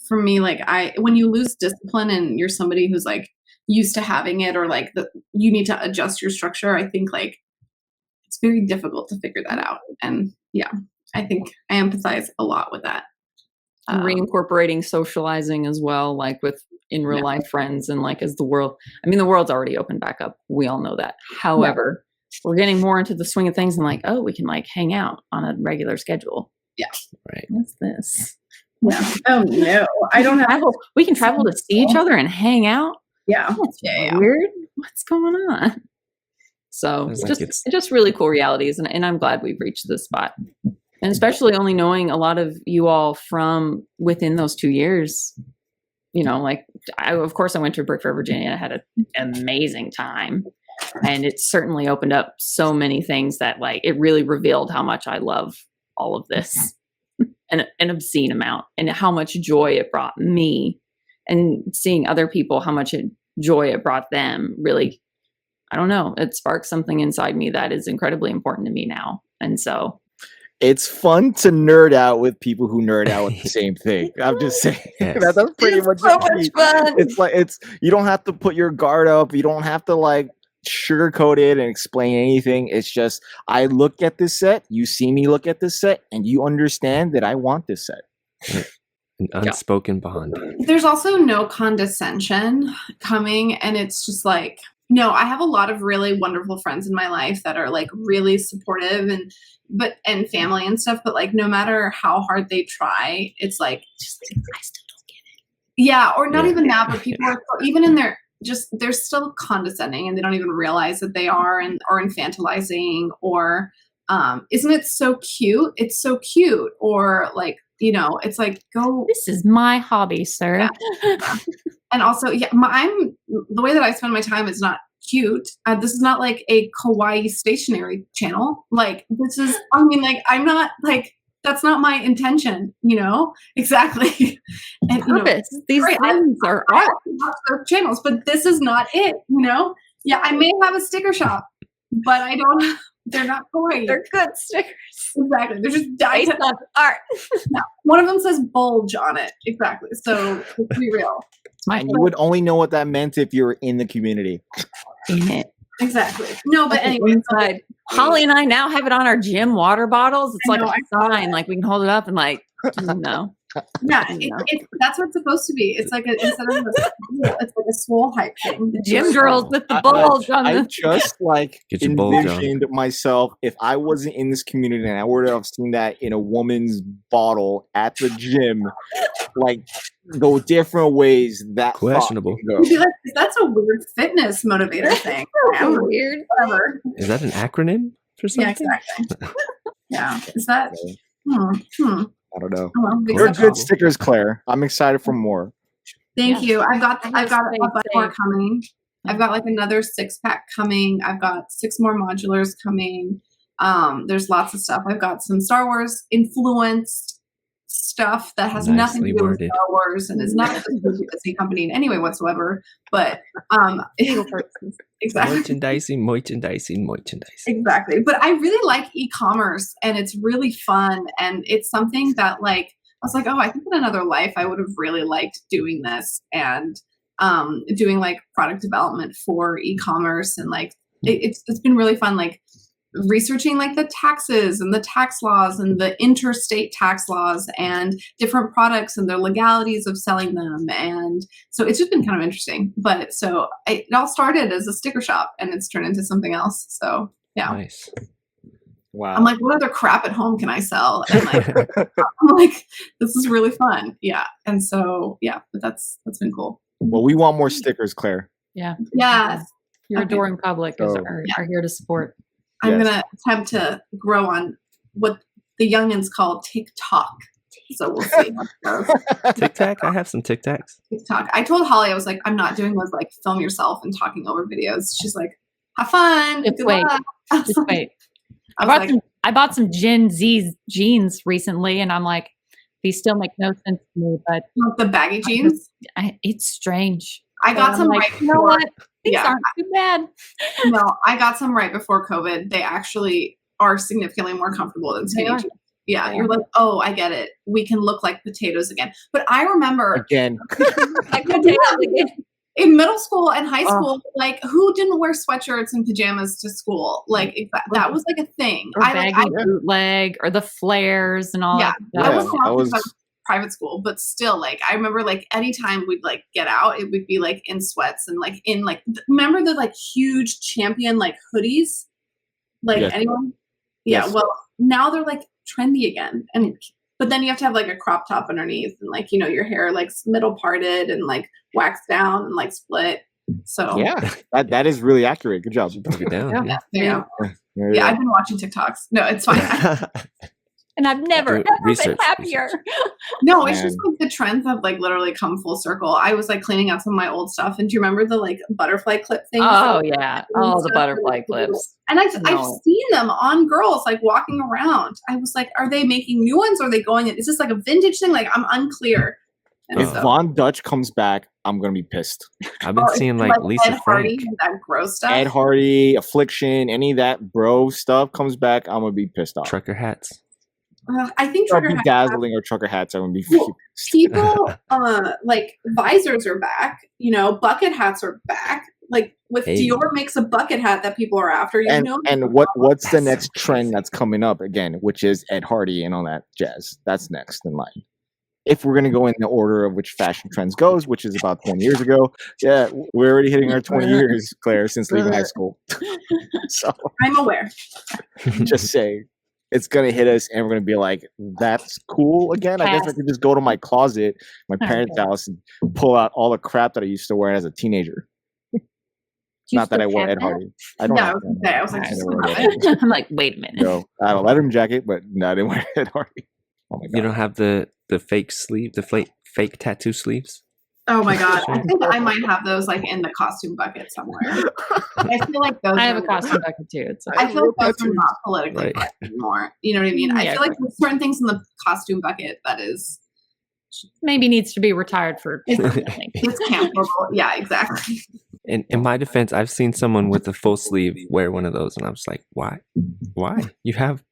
For me, like when you lose discipline and you're somebody who's like used to having it, or like you need to adjust your structure, I think like it's very difficult to figure that out. And yeah, I think I empathize a lot with that. Reincorporating socializing as well, like with in real life friends, and like as the world's already opened back up. We all know that. However, we're getting more into the swing of things and like, oh, we can like hang out on a regular schedule. Yeah. Right. What's this? Yeah. Oh no, I don't have. We can travel to see each other and hang out. Yeah. That's weird. What's going on? So it's just really cool realities. And I'm glad we've reached this spot. And especially only knowing a lot of you all from within those 2 years, like of course I went to Brick Fair, Virginia. I had an amazing time, and it certainly opened up so many things that like, it really revealed how much I love all of this and an obscene amount, and how much joy it brought me, and seeing other people, how much joy it brought them. Really, I don't know. It sparked something inside me that is incredibly important to me now. And so it's fun to nerd out with people who nerd out with the same thing. I'm just saying. Yes. That's pretty much so it. much fun. It's like you don't have to put your guard up. You don't have to like sugarcoat it and explain anything. It's just I look at this set, you see me look at this set, and you understand that I want this set. An unspoken bond. There's also no condescension coming, and it's just like, no, I have a lot of really wonderful friends in my life that are like really supportive and family and stuff, but like no matter how hard they try, it's like just like, I still don't get it. Yeah, or not even that, but people are even in their they're still condescending and they don't even realize that they are or infantilizing or isn't it so cute? It's so cute. Or like, you know, it's like this is my hobby, sir. Yeah. And also, the way that I spend my time is not cute. This is not like a kawaii stationery channel. Like this is, I mean, like I'm not like, that's not my intention, you know? Exactly. And purpose. These things are art channels, but this is not it, you know? Yeah, I may have a sticker shop, but they're not kawaii. They're good stickers. Exactly. They're just based on art. No. One of them says bulge on it. Exactly. So let's be real. And you would only know what that meant if you were in the community. Exactly. No, but anyway, inside. Holly and I now have it on our gym water bottles. It's like a sign, like we can hold it up and like, no. Yeah, that's what it's supposed to be. It's like instead of it's like a swole hype thing. The gym girls with the bulge on I just like envisioned myself if I wasn't in this community and I would have seen that in a woman's bottle at the gym, like the different ways that questionable. That's a weird fitness motivator thing. Weird. Whatever. Is that an acronym for something? Yeah, exactly. Yeah. Is that? I don't know. They're good stickers, Claire. I'm excited for more. Thank you. I've got a bunch more coming. I've got like another 6-pack coming. I've got 6 more modulars coming. There's lots of stuff. I've got some Star Wars influenced stuff that has nothing to do with Star Wars and is not a Disney company in any way whatsoever. But exactly. Merchandising. Exactly. But I really like e-commerce and it's really fun. And it's something that like, I was like, oh, I think in another life I would have really liked doing this and doing like product development for e-commerce. And like, it's been really fun. Like researching like the taxes and the tax laws and the interstate tax laws and different products and the legalities of selling them. And so it's just been kind of interesting. But so it all started as a sticker shop and it's turned into something else. So yeah. Nice. Wow. I'm like, what other crap at home can I sell? And like, I'm like, this is really fun. Yeah. And so, yeah, but that's been cool. Well, we want more stickers, Claire. Yeah. Yes. Your adoring public are here to support. I'm going to attempt to grow on what the youngins call TikTok. So we'll see. Tic Tac? I have some Tic Tacs. TikTok. I told Holly, I was like, I'm not doing those like film yourself and talking over videos. She's like, have fun. Just wait. Just wait. I bought some Gen Z jeans recently and I'm like, these still make no sense to me, but the baggy jeans. It's strange. I got some like, right you know what? These aren't too bad. No, I got some right before COVID. They actually are significantly more comfortable than skinny jeans. Yeah, you're like, oh, I get it. We can look like potatoes again. But I remember again. In middle school and high school, like who didn't wear sweatshirts and pajamas to school? Like that was like a thing. Or baggy bootleg or the flares and all. Yeah, that was private school, but still, like I remember, like anytime we'd like get out, it would be like in sweats and like in like remember the like huge Champion like hoodies, like anyone? Yeah, well now they're like trendy again, but then you have to have like a crop top underneath and like your hair like middle parted and like waxed down and like split. So yeah, that is really accurate. Good job. Broke it down. Yeah, I've been watching TikToks. No, it's fine. And I've never been happier. No, it's just like the trends have like literally come full circle. I was like cleaning out some of my old stuff. And do you remember the like butterfly clip things? Oh yeah. Oh, the butterfly clips. And I've seen them on girls like walking around. I was like, are they making new ones or are they going in? Is this like a vintage thing? Like I'm unclear. And if Von Dutch comes back, I'm going to be pissed. I've been seeing like Lisa Ed Hardy, that gross stuff. Ed Hardy, Affliction, any of that bro stuff comes back, I'm going to be pissed off. Trucker hats. I think trucker bedazzling or trucker hats are going to be people. Like visors are back. You know, bucket hats are back. Like with Dior makes a bucket hat that people are after. You know, and what's the next trend that's coming up again, which is Ed Hardy and all that jazz. That's next in line. If we're going to go in the order of which fashion trends goes, which is about 20 years ago. Yeah, we're already hitting our 20 years, Claire, since leaving high school. So I'm aware. Just saying. It's going to hit us and we're going to be like, that's cool again. I guess I could just go to my closet, my parents' house, and pull out all the crap that I used to wear as a teenager. Not that I wear Ed Hardy. I don't know. I was like, I'm like, wait a minute. No, I had a Letterman jacket, but no, I didn't wear Ed Hardy. Oh my God. You don't have the fake sleeve, the fake tattoo sleeves? Oh my God. I think I might have those like in the costume bucket somewhere. I feel like those I have a costume bucket too. I feel like those are not politically correct anymore. You know what I mean? I feel like there's certain things in the costume bucket that is maybe needs to be retired for it's cancelable. Yeah, exactly. In my defense, I've seen someone with a full sleeve wear one of those, and I was like, "Why? Why? You have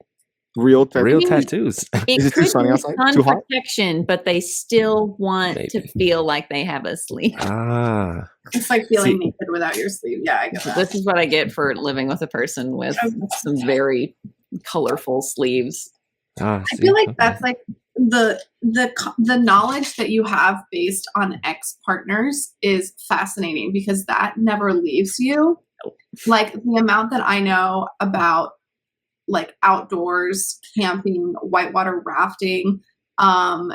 real tattoos." Is it too sunny outside? Too hot? Protection, but they still want to feel like they have a sleeve. It's like feeling naked without your sleeve. Yeah, I get that. This is what I get for living with a person with some very colorful sleeves. I feel like that's like the knowledge that you have based on ex-partners is fascinating because that never leaves you. Like the amount that I know about like outdoors, camping, whitewater rafting,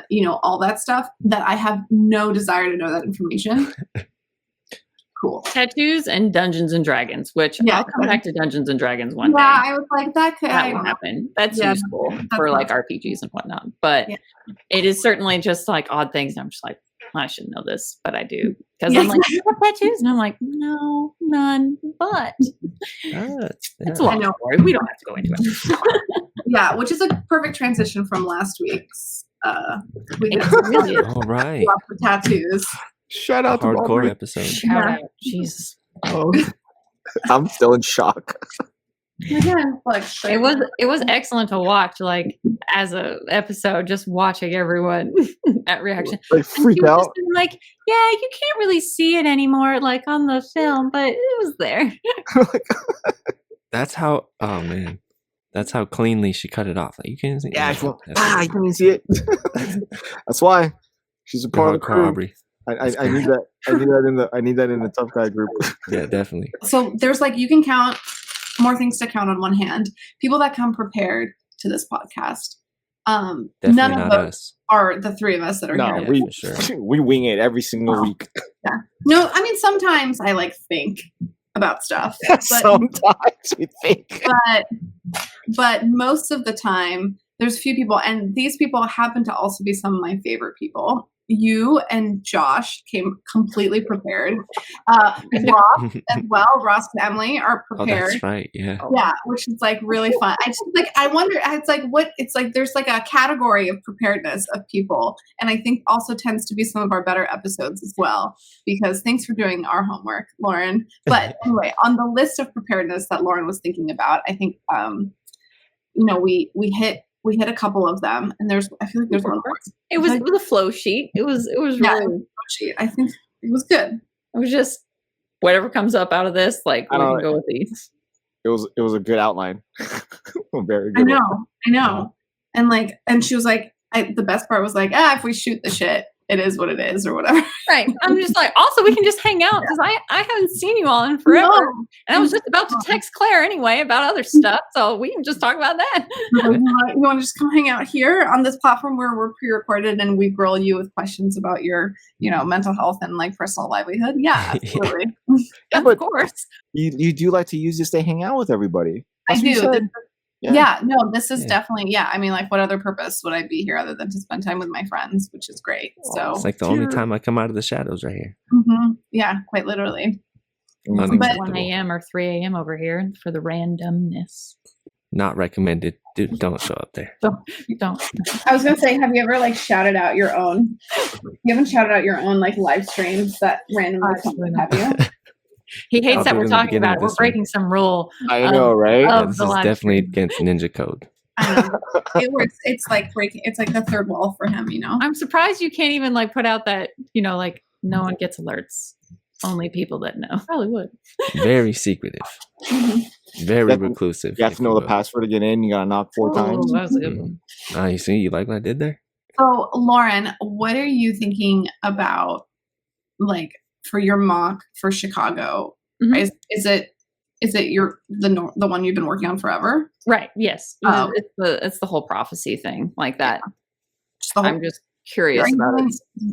you know, all that stuff that I have no desire to know that information. Cool. Tattoos and Dungeons and Dragons, which I'll come back to Dungeons and Dragons one day. Yeah, I was like, that will happen. That's useful for like RPGs and whatnot. But it is certainly just like odd things. I'm just like, I should know this, but I do. Because I'm like, you have tattoos? And I'm like, no, none. But it's a long story. We don't have to go into it. Yeah, which is a perfect transition from last week's. Really all right. For tattoos. Shout out to hardcore episode. Shout out. Jesus. Oh. I'm still in shock. It was excellent to watch, like as a episode, just watching everyone at reaction. Like freak out. Like, yeah, you can't really see it anymore, like on the film, but it was there. That's how. Oh man, that's how cleanly she cut it off. Like you can't see. Yeah, you can't even see it. That's why she's a part of the crew. I need that. I need that in the tough guy group. Yeah, definitely. So there's like you can count more things to count on one hand. People that come prepared to this podcast. None of those are the three of us that are here. We wing it every single week. Yeah. No, I mean sometimes I like think about stuff. But, sometimes we think. But most of the time, there's a few people, and these people happen to also be some of my favorite people. You and Josh came completely prepared. Ross as well. Ross and Emily are prepared. Oh, that's right. Yeah. Yeah, which is like really fun. I just like I wonder. It's like what it's like. There's like a category of preparedness of people, and I think also tends to be some of our better episodes as well. Because thanks for doing our homework, Lauren. But anyway, on the list of preparedness that Lauren was thinking about, I think you know we hit a couple of them, and I feel like there's one more. It was a flow sheet. It was really flow sheet. I think it was good. It was just whatever comes up out of this, like we can go with these. It was a good outline. Very good. I know. And she was like, the best part was like, if we shoot the shit, it is what it is, or whatever. Right. I'm just like, also we can just hang out because I haven't seen you all in forever. No. And I was just about to text Claire anyway about other stuff, so we can just talk about that. You want to just come hang out here on this platform where we're pre-recorded and we grill you with questions about your, mental health and like personal livelihood? Yeah, absolutely. Of course. You do like to use this to hang out with everybody. That's I do. Yeah, no, this is definitely, I mean, like, what other purpose would I be here other than to spend time with my friends, which is great. So it's like the only time I come out of the shadows right here. Mm-hmm. Yeah, quite literally. But 1 a.m. or 3 a.m. over here for the randomness. Not recommended. Dude, don't show up there. Don't. I was going to say, have you ever, like, shouted out your own? You haven't shouted out your own, like, live streams that randomly come, have you? He hates that we're talking about it. We're breaking some rule. I know, right? This is definitely against ninja code. I don't know. It works. It's like breaking. It's like the third wall for him. I'm surprised you can't even like put out that like no one gets alerts. Only people that know. Probably would. Very secretive. Very reclusive. You have to know the password to get in. You gotta knock 4 times. That was a good one. You see, you like what I did there? So, Lauren, what are you thinking about, like, for your mock for Chicago? Mm-hmm. Is it the one you've been working on forever? Right. Yes. It's the whole prophecy thing like that. Yeah. I'm just curious about it.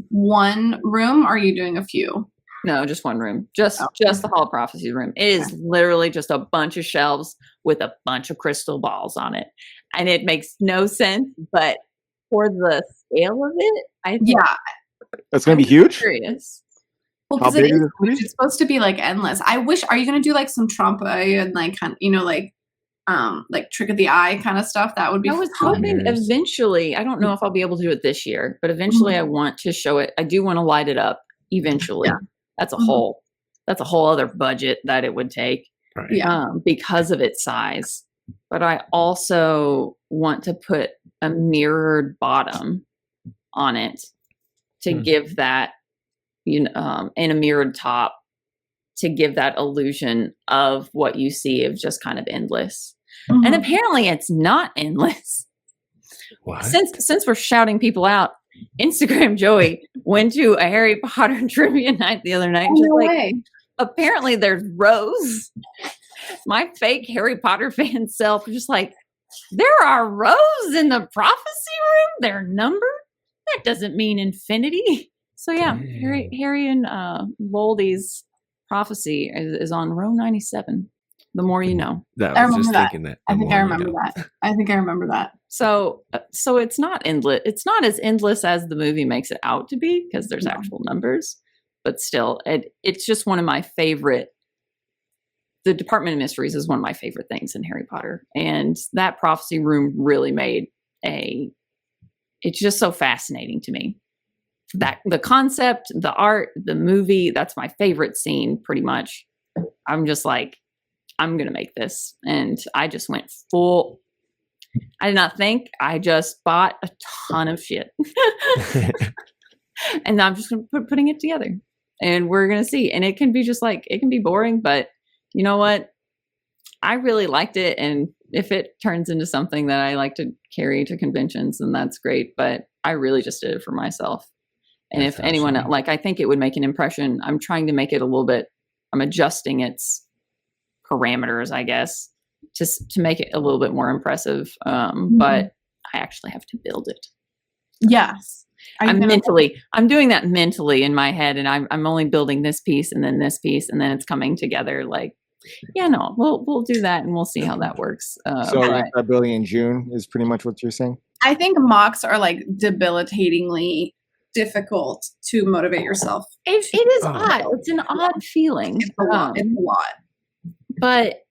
One room? Or are you doing a few? No, just one room. Just the Hall of Prophecy room. It is literally just a bunch of shelves with a bunch of crystal balls on it. And it makes no sense, but for the scale of it, I think it's going to be huge? Curious. Well, because it's supposed to be like endless. Are you going to do like some Trump and like, kind of, like trick of the eye kind of stuff? That would be I was hoping eventually, I don't know if I'll be able to do it this year, but eventually I want to show it. I do want to light it up eventually. Yeah. That's a whole other budget that it would take because of its size. But I also want to put a mirrored bottom on it to give that, and a mirrored top to give that illusion of what you see of just kind of endless. Mm-hmm. And apparently it's not endless. What? Since we're shouting people out, Instagram Joey went to a Harry Potter trivia night the other night. No way. Apparently there's rows. My fake Harry Potter fan self was just like, there are rows in the prophecy room. They're numbered. That doesn't mean infinity. So yeah, Harry and Voldy's prophecy is on row 97. The more you know. I remember that. I think I remember that. So it's not endless. It's not as endless as the movie makes it out to be because there's actual numbers, but still, it's just one of my favorite. The Department of Mysteries is one of my favorite things in Harry Potter, and that prophecy room really made it's just so fascinating to me. That the concept, the art, the movie, that's my favorite scene pretty much. I'm just like, I'm going to make this. And I just went full. I did not think. I just bought a ton of shit. And I'm just putting it together. And we're going to see. And it can be just like, it can be boring, but you know what? I really liked it. And if it turns into something that I like to carry to conventions, then that's great. But I really just did it for myself. And that's if anyone, I think it would make an impression. I'm trying to make it a little bit, I'm adjusting its parameters, I guess, to make it a little bit more impressive. But I actually have to build it. Yes. I'm doing that mentally in my head, and I'm only building this piece and then this piece, and then it's coming together. Like, we'll do that, and we'll see how that works. So building in June is pretty much what you're saying? I think mocks are like debilitatingly difficult to motivate yourself. It is odd. It's an odd feeling. It's a lot. But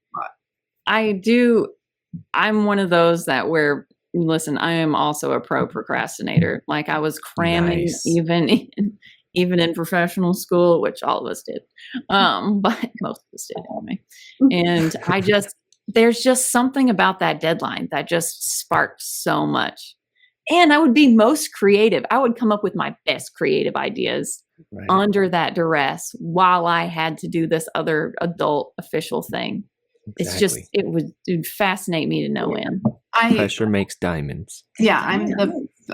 I'm one of those that where, listen, I am also a pro procrastinator. Like I was cramming even in professional school, which all of us did. But most of us did anyway. And there's just something about that deadline that just sparked so much. And I would be most creative. I would come up with my best creative ideas under that duress while I had to do this other adult official thing. Exactly. It's just, it would fascinate me to no end. Pressure makes diamonds. Yeah.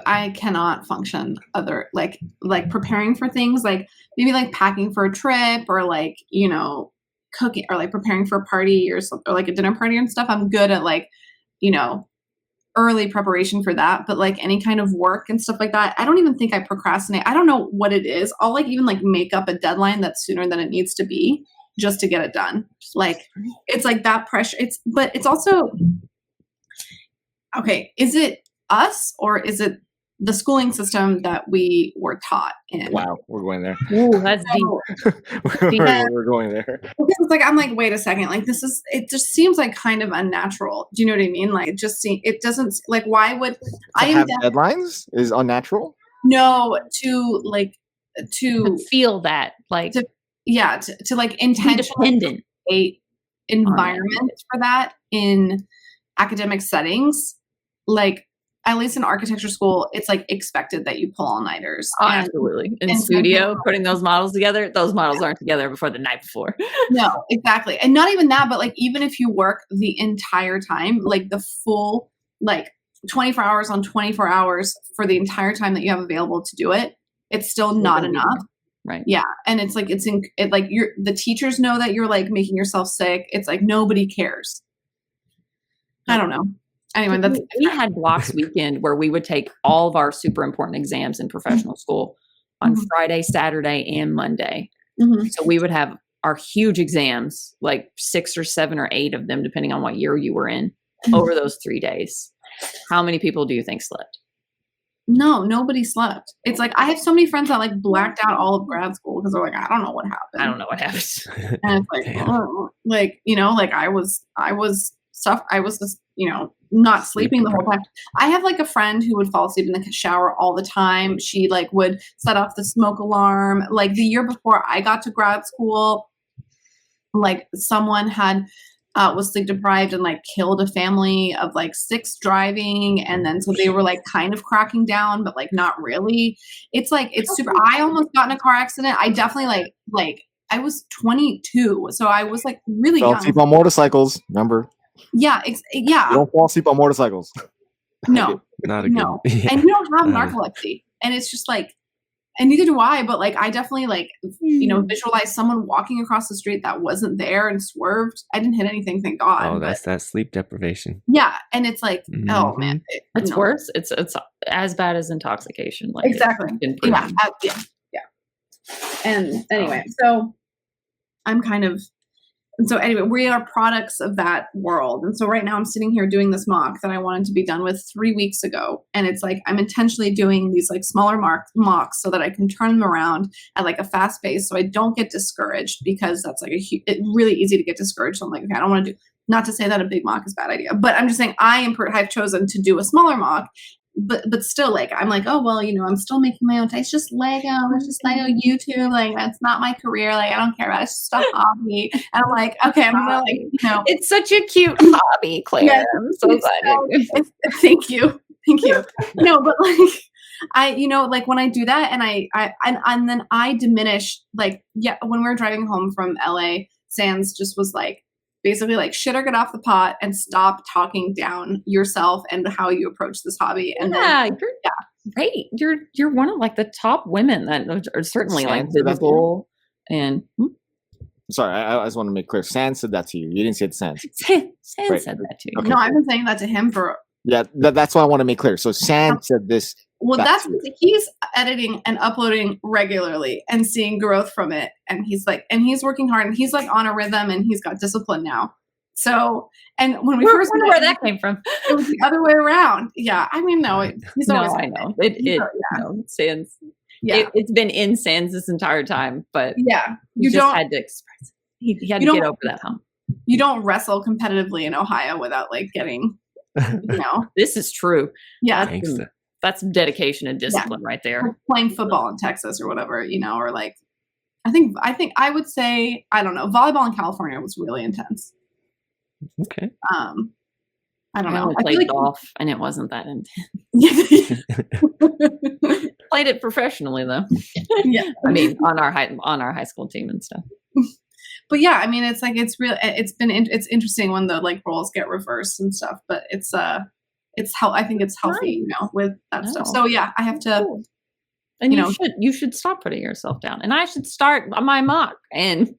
I cannot function like preparing for things, like maybe like packing for a trip or like, cooking or like preparing for a party or something, or like a dinner party and stuff. I'm good at like, early preparation for that, but like any kind of work and stuff like that, I don't even think I procrastinate. I don't know what it is. I'll like even like make up a deadline that's sooner than it needs to be just to get it done. Like it's like that pressure. But it's also, okay, is it us or is it the schooling system that we were taught in? Wow, we're going there. Ooh, that's deep. We're going there. Because it's like, I'm like, wait a second, like it just seems like kind of unnatural. Do you know what I mean? Like it doesn't, like, why would I have deadlines is unnatural? No, to feel that, like, to like intentionally create environment for that in academic settings like, at least in architecture school, it's like expected that you pull all-nighters. Absolutely. In studio, putting those models together, those models aren't together before the night before. No, exactly. And not even that, but like, even if you work the entire time, like the full, like 24 hours on 24 hours for the entire time that you have available to do it, it's still not enough. Right. Yeah. And it's like, the teachers know that you're like making yourself sick. It's like, nobody cares. I don't know. Anyway, we had blocks weekend where we would take all of our super important exams in professional school on Friday, Saturday, and Monday. So we would have our huge exams, like 6 or 7 or 8 of them, depending on what year you were in, over those 3 days. How many people do you think slept? No, nobody slept. It's like, I have so many friends that like blacked out all of grad school because they're like, I don't know what happened. I don't know what happened. And it's like, oh, like, you know, like I was just, you know, not sleeping the whole time. I have like a friend who would fall asleep in the shower all the time. She like would set off the smoke alarm. Like the year before I got to grad school, like someone was sleep deprived and like killed a family of like 6 driving. And then, so they were like kind of cracking down, but like not really. It's like, it's super, I almost got in a car accident. I definitely like I was 22. So I was like really young. Asleep on motorcycles, remember? Yeah. Yeah. You don't fall asleep on motorcycles. No. Not a good. No. And you don't have narcolepsy. And it's just like, and neither do I, but like, I definitely like, you know, visualize someone walking across the street that wasn't there and swerved. I didn't hit anything, thank God. Oh, that's that sleep deprivation. Yeah. And it's like, oh man. It's worse. It's as bad as intoxication. Like exactly. Yeah. And anyway, so I'm kind of, and so anyway, we are products of that world. And so right now I'm sitting here doing this mock that I wanted to be done with 3 weeks ago. And it's like, I'm intentionally doing these like smaller mocks so that I can turn them around at like a fast pace. So I don't get discouraged, because that's like it's really easy to get discouraged. So I'm like, okay, I don't want to do, not to say that a big mock is a bad idea, but I'm just saying I've chosen to do a smaller mock. But still, like, I'm like, oh, well, you know, I'm still making my own time. It's just Lego. It's just Lego YouTube. Like, that's not my career. Like, I don't care about it. It's just a hobby. And I'm like, okay, I'm going to, like, you know. It's such a cute hobby, Claire. Yeah, I'm so excited. Thank you. No, but, like, I, you know, like, when I do that and then I diminish, like, yeah, when we were driving home from LA, Sans just was like, basically like, shit or get off the pot and stop talking down yourself and how you approach this hobby. And then, you're great. You're one of like the top women that are certainly like visible. And sorry, I just want to make clear. Sans said that to you. You didn't say it to Sans. Sans said that to you. Okay. No, I've been saying that to him for. Yeah, that's what I want to make clear. So Sans said this. Well, that's he's editing and uploading regularly and seeing growth from it. And he's like, and he's working hard and he's like on a rhythm and he's got discipline now. So, and when we first wonder where that came from, it was the other way around. Yeah. I mean, no, he's always. No, I know. Sans. Yeah. It's been in Sans this entire time, but yeah, you just had to express it. He had to get over that hump. You don't wrestle competitively in Ohio without like getting, you know. This is true. Yeah. That's dedication and discipline right there. Or playing football in Texas or whatever, you know, or like, I think I would say, I don't know, volleyball in California was really intense. Okay. I don't know. I played golf and it wasn't that intense. Played it professionally though. Yeah. I mean, on our high school team and stuff. But yeah, I mean, it's like, it's interesting when the like roles get reversed and stuff, but I think it's healthy, you know, with that stuff. So yeah, I have to, and you should stop putting yourself down, and I should start my mock. And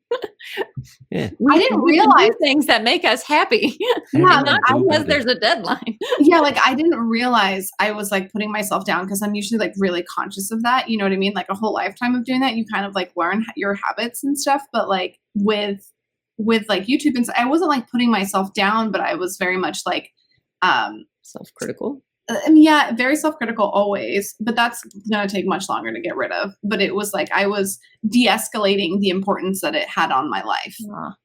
I didn't realize things that make us happy, not because there's a deadline. Yeah, like I didn't realize I was like putting myself down, because I'm usually like really conscious of that. You know what I mean? Like a whole lifetime of doing that, you kind of like learn your habits and stuff. But like with like YouTube and stuff, I wasn't like putting myself down, but I was very much like self-critical. Yeah, very self-critical always, but that's going to take much longer to get rid of. But it was like I was de-escalating the importance that it had on my life,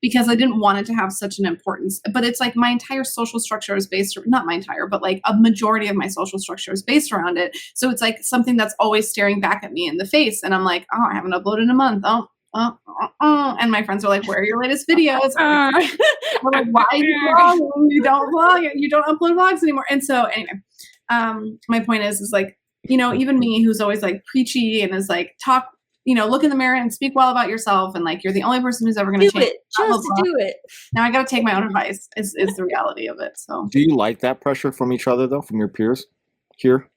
because I didn't want it to have such an importance. But it's like my entire social structure is based, not my entire, but like a majority of my social structure is based around it. So it's like something that's always staring back at me in the face. And I'm like, oh, I haven't uploaded in a month. Oh, And my friends are like, where are your latest videos? I'm like, why are you vlogging? You don't vlog it. You don't upload vlogs anymore. And so anyway, my point is like, you know, even me who's always like preachy and is like talk, you know, look in the mirror and speak well about yourself. And like, you're the only person who's ever going to change. Do it. Now I got to take my own advice is the reality of it. So do you like that pressure from each other though? From your peers here?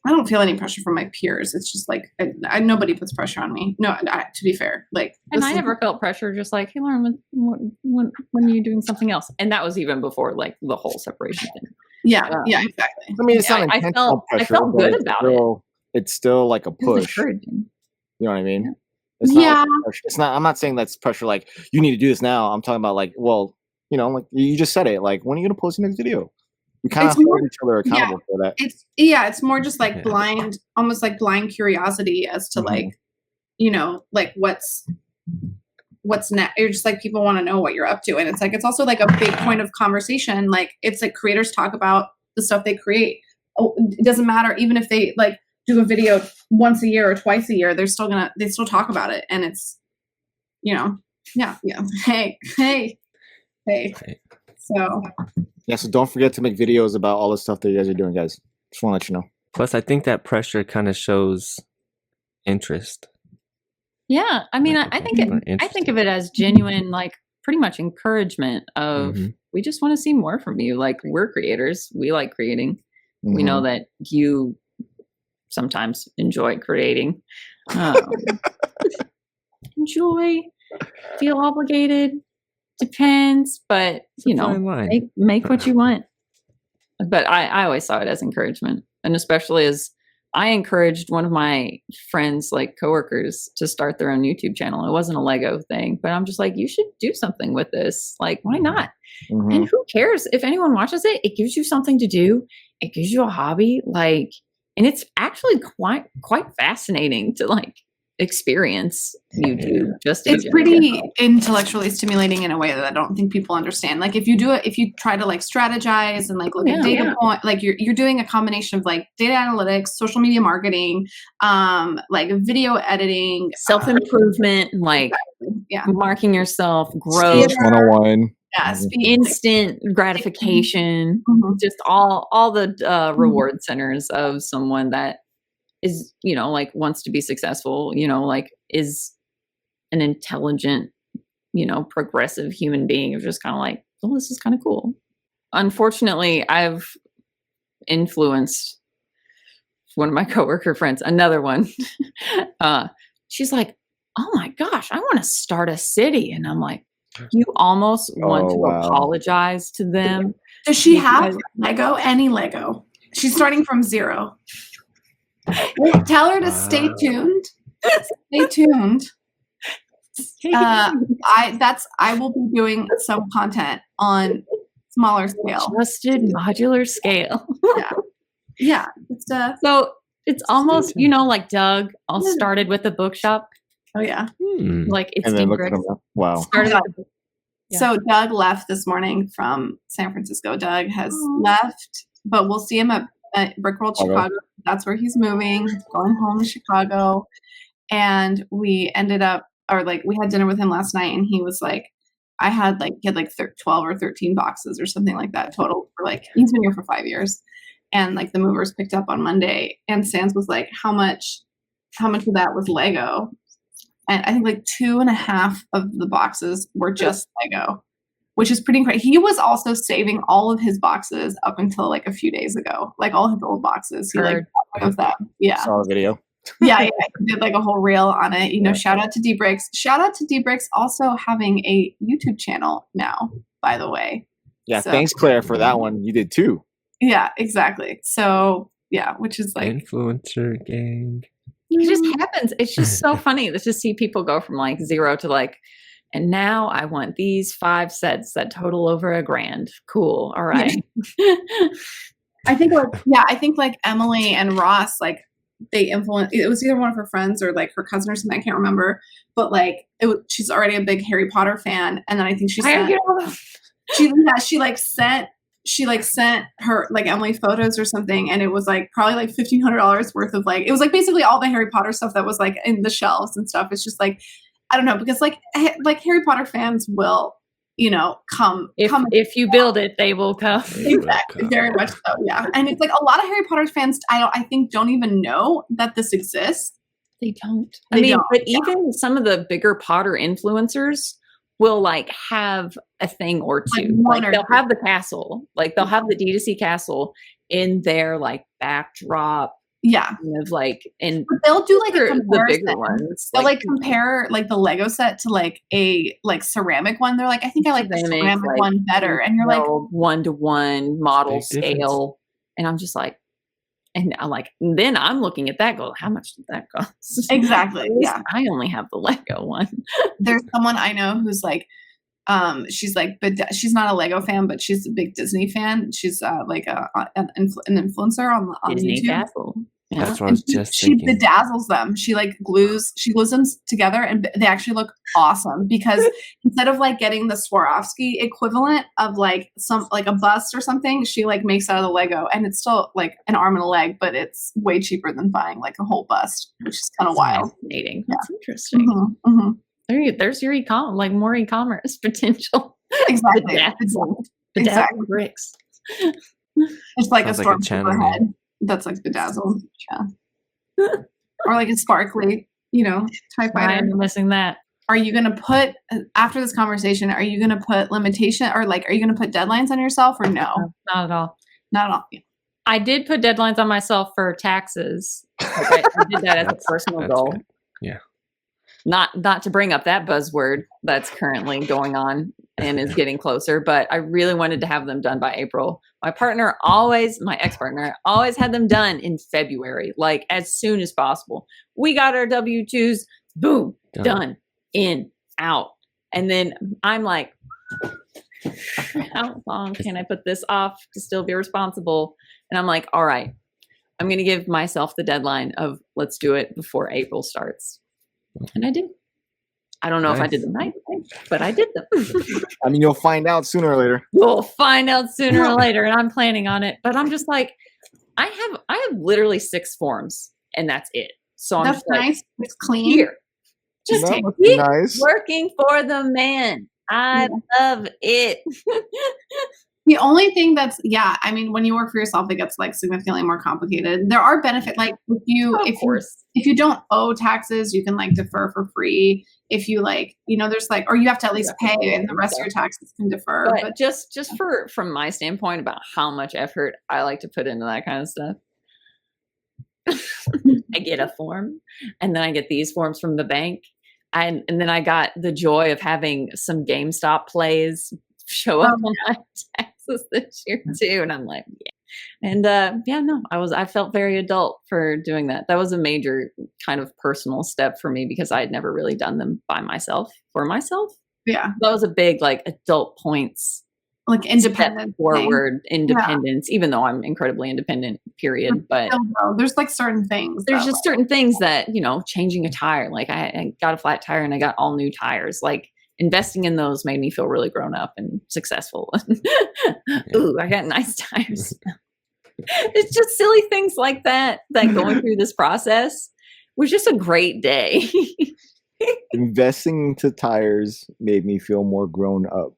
I don't feel any pressure from my peers. It's just like, nobody puts pressure on me. No, to be fair, like, and I never felt pressure. Just like, hey, Lauren, when are you doing something else? And that was even before like the whole separation thing. Yeah, yeah, exactly. I mean, it's not intentional pressure. I felt good about it. It's still like a push. You know what I mean? Yeah. It's not like it's not. I'm not saying that's pressure. Like you need to do this now. I'm talking about like, well, you know, like you just said it. Like when are you gonna post the next video? We kind of hold each other accountable for that. It's more just like blind, almost like blind curiosity as to like, you know, like what's next. You're just like, people want to know what you're up to. And it's like, it's also like a big point of conversation. Like it's like creators talk about the stuff they create. Oh, it doesn't matter. Even if they like do a video once a year or twice a year, they still talk about it. And it's, you know, yeah. Hey. So. Yeah, so don't forget to make videos about all the stuff that you guys are doing, guys. Just want to let you know. Plus, I think that pressure kind of shows interest. Yeah, I mean, I think of it as genuine, like pretty much encouragement of we just want to see more from you. Like we're creators, we like creating. We know that you sometimes enjoy creating. Enjoy, feel obligated. Depends, but you know, make what you want. But I always saw it as encouragement, and especially as I encouraged one of my friends, like coworkers, to start their own YouTube channel. It wasn't a Lego thing, but I'm just like, you should do something with this. Like, why not? And who cares if anyone watches it? It gives you something to do. It gives you a hobby, like, and it's actually quite fascinating to like experience YouTube. It's pretty intellectually stimulating in a way that I don't think people understand. Like if you try to like strategize and like look at data point, like you're doing a combination of like data analytics, social media marketing, like video editing, self-improvement, like marking yourself, growth, 101. Instant gratification, just all the reward centers of someone that is, you know, like wants to be successful, you know, like is an intelligent, you know, progressive human being. You're just kind of like, oh, this is kind of cool. Unfortunately, I've influenced one of my coworker friends, another one. She's like, oh my gosh, I want to start a city. And I'm like, you almost want to apologize to them. Does she have Lego? Any Lego? She's starting from zero. Tell her to stay tuned. Stay tuned. I will be doing some content on smaller scale. Trusted modular scale. Yeah. So it's almost, you know, like Doug all started with a bookshop. Oh yeah. Like it's and then look at him. Wow. So Doug left this morning from San Francisco. Doug has left, but we'll see him at Brickworld Chicago. That's where he's moving. He's going home to Chicago. And we ended up, we had dinner with him last night, and he was like, he had 12 or 13 boxes or something like that total for like, he's been here for 5 years. And like the movers picked up on Monday, and Sans was like, how much of that was Lego? And I think like 2.5 of the boxes were just Lego, which is pretty incredible. He was also saving all of his boxes up until like a few days ago, like all his old boxes. He like got rid of them. Yeah. Saw a video. Yeah. He did like a whole reel on it. You know, shout out to BrickScene. Shout out to BrickScene also having a YouTube channel now, by the way. Yeah. So, thanks, Claire, for that one. You did too. Yeah, exactly. So yeah, which is like influencer gang. It just happens. It's just so funny to just see people go from like zero to like, and now I want these 5 sets that total over $1,000. Cool. All right. I think like Emily and Ross, like they influenced, it was either one of her friends or like her cousin or something. I can't remember, but like she's already a big Harry Potter fan. And then I think she sent her like Emily photos or something, and it was like probably like $1,500 worth of like, it was like basically all the Harry Potter stuff that was like in the shelves and stuff. It's just like I don't know, because like Harry Potter fans will, come. If you build it, they will come. Exactly, very much so. Yeah, and it's like a lot of Harry Potter fans, I think don't even know that this exists. They don't. Even some of the bigger Potter influencers will like have a thing or two. Like they'll have the castle, like they'll have the D2C castle in their like backdrop. Yeah. Kind of like, and but they'll do like a comparison. The bigger ones. They'll like compare like the Lego set to like a like ceramic one. They're like, I think I like the ceramic one better. And you're like 1-to-1 model scale. And I'm just like, and I'm like, then I'm looking at that, go, how much did that cost? Exactly. Yeah. I only have the Lego one. There's someone I know who's like, she's like, but she's not a Lego fan, but she's a big Disney fan. She's like an influencer on Disney YouTube. Castle. Yeah. That's what I was just thinking. She bedazzles them. She like glues them together, and they actually look awesome because instead of like getting the Swarovski equivalent of like some like a bust or something, she like makes out of the Lego, and it's still like an arm and a leg, but it's way cheaper than buying like a whole bust, which is kind of wild. Fascinating. That's interesting. There's your like more e-commerce potential. Exactly. Bedazzled bricks. It's like a stormtrooper head. That's like bedazzled. Yeah. Or like a sparkly, TIE fighter. I'm missing that. Are you going to put, after this conversation, are you going to put limitation or like, are you going to put deadlines on yourself or no? Not at all. Not at all. Yeah. I did put deadlines on myself for taxes. I did that as a personal goal. Good. Yeah. Not to bring up that buzzword that's currently going on and is getting closer, but I really wanted to have them done by April. My ex-partner always had them done in February, like as soon as possible. We got our W-2s, boom, done, in, out. And then I'm like, how long can I put this off to still be responsible? And I'm like, all right, I'm going to give myself the deadline of let's do it before April starts. And I did. I don't know if I did them right, but I did them. I mean, you'll find out sooner or later. We'll find out sooner or later, and I'm planning on it. But I'm just like, I have literally 6 forms, and that's it. So I'm just nice. Like, it's clean. Here, just keep nice. Working for the man. I love it. The only thing I mean, when you work for yourself, it gets like significantly more complicated. There are benefits, like if you don't owe taxes, you can like defer for free. If you like, there's like, or you have to at least pay, and the rest of your taxes can defer. But just from my standpoint about how much effort I like to put into that kind of stuff, I get a form, and then I get these forms from the bank, and then I got the joy of having some GameStop plays show up on my taxes this year too, and I'm like, yeah. And I felt very adult for doing that. That was a major kind of personal step for me because I had never really done them for myself. Yeah, that was a big like adult points, like independent forward independence. Even though I'm incredibly independent, period. But there's like certain things. There's just certain things that changing a tire. Like I got a flat tire and I got all new tires. Like investing in those made me feel really grown up and successful. Ooh, I got nice tires. It's just silly things like that going through this process was just a great day. Investing into tires made me feel more grown up.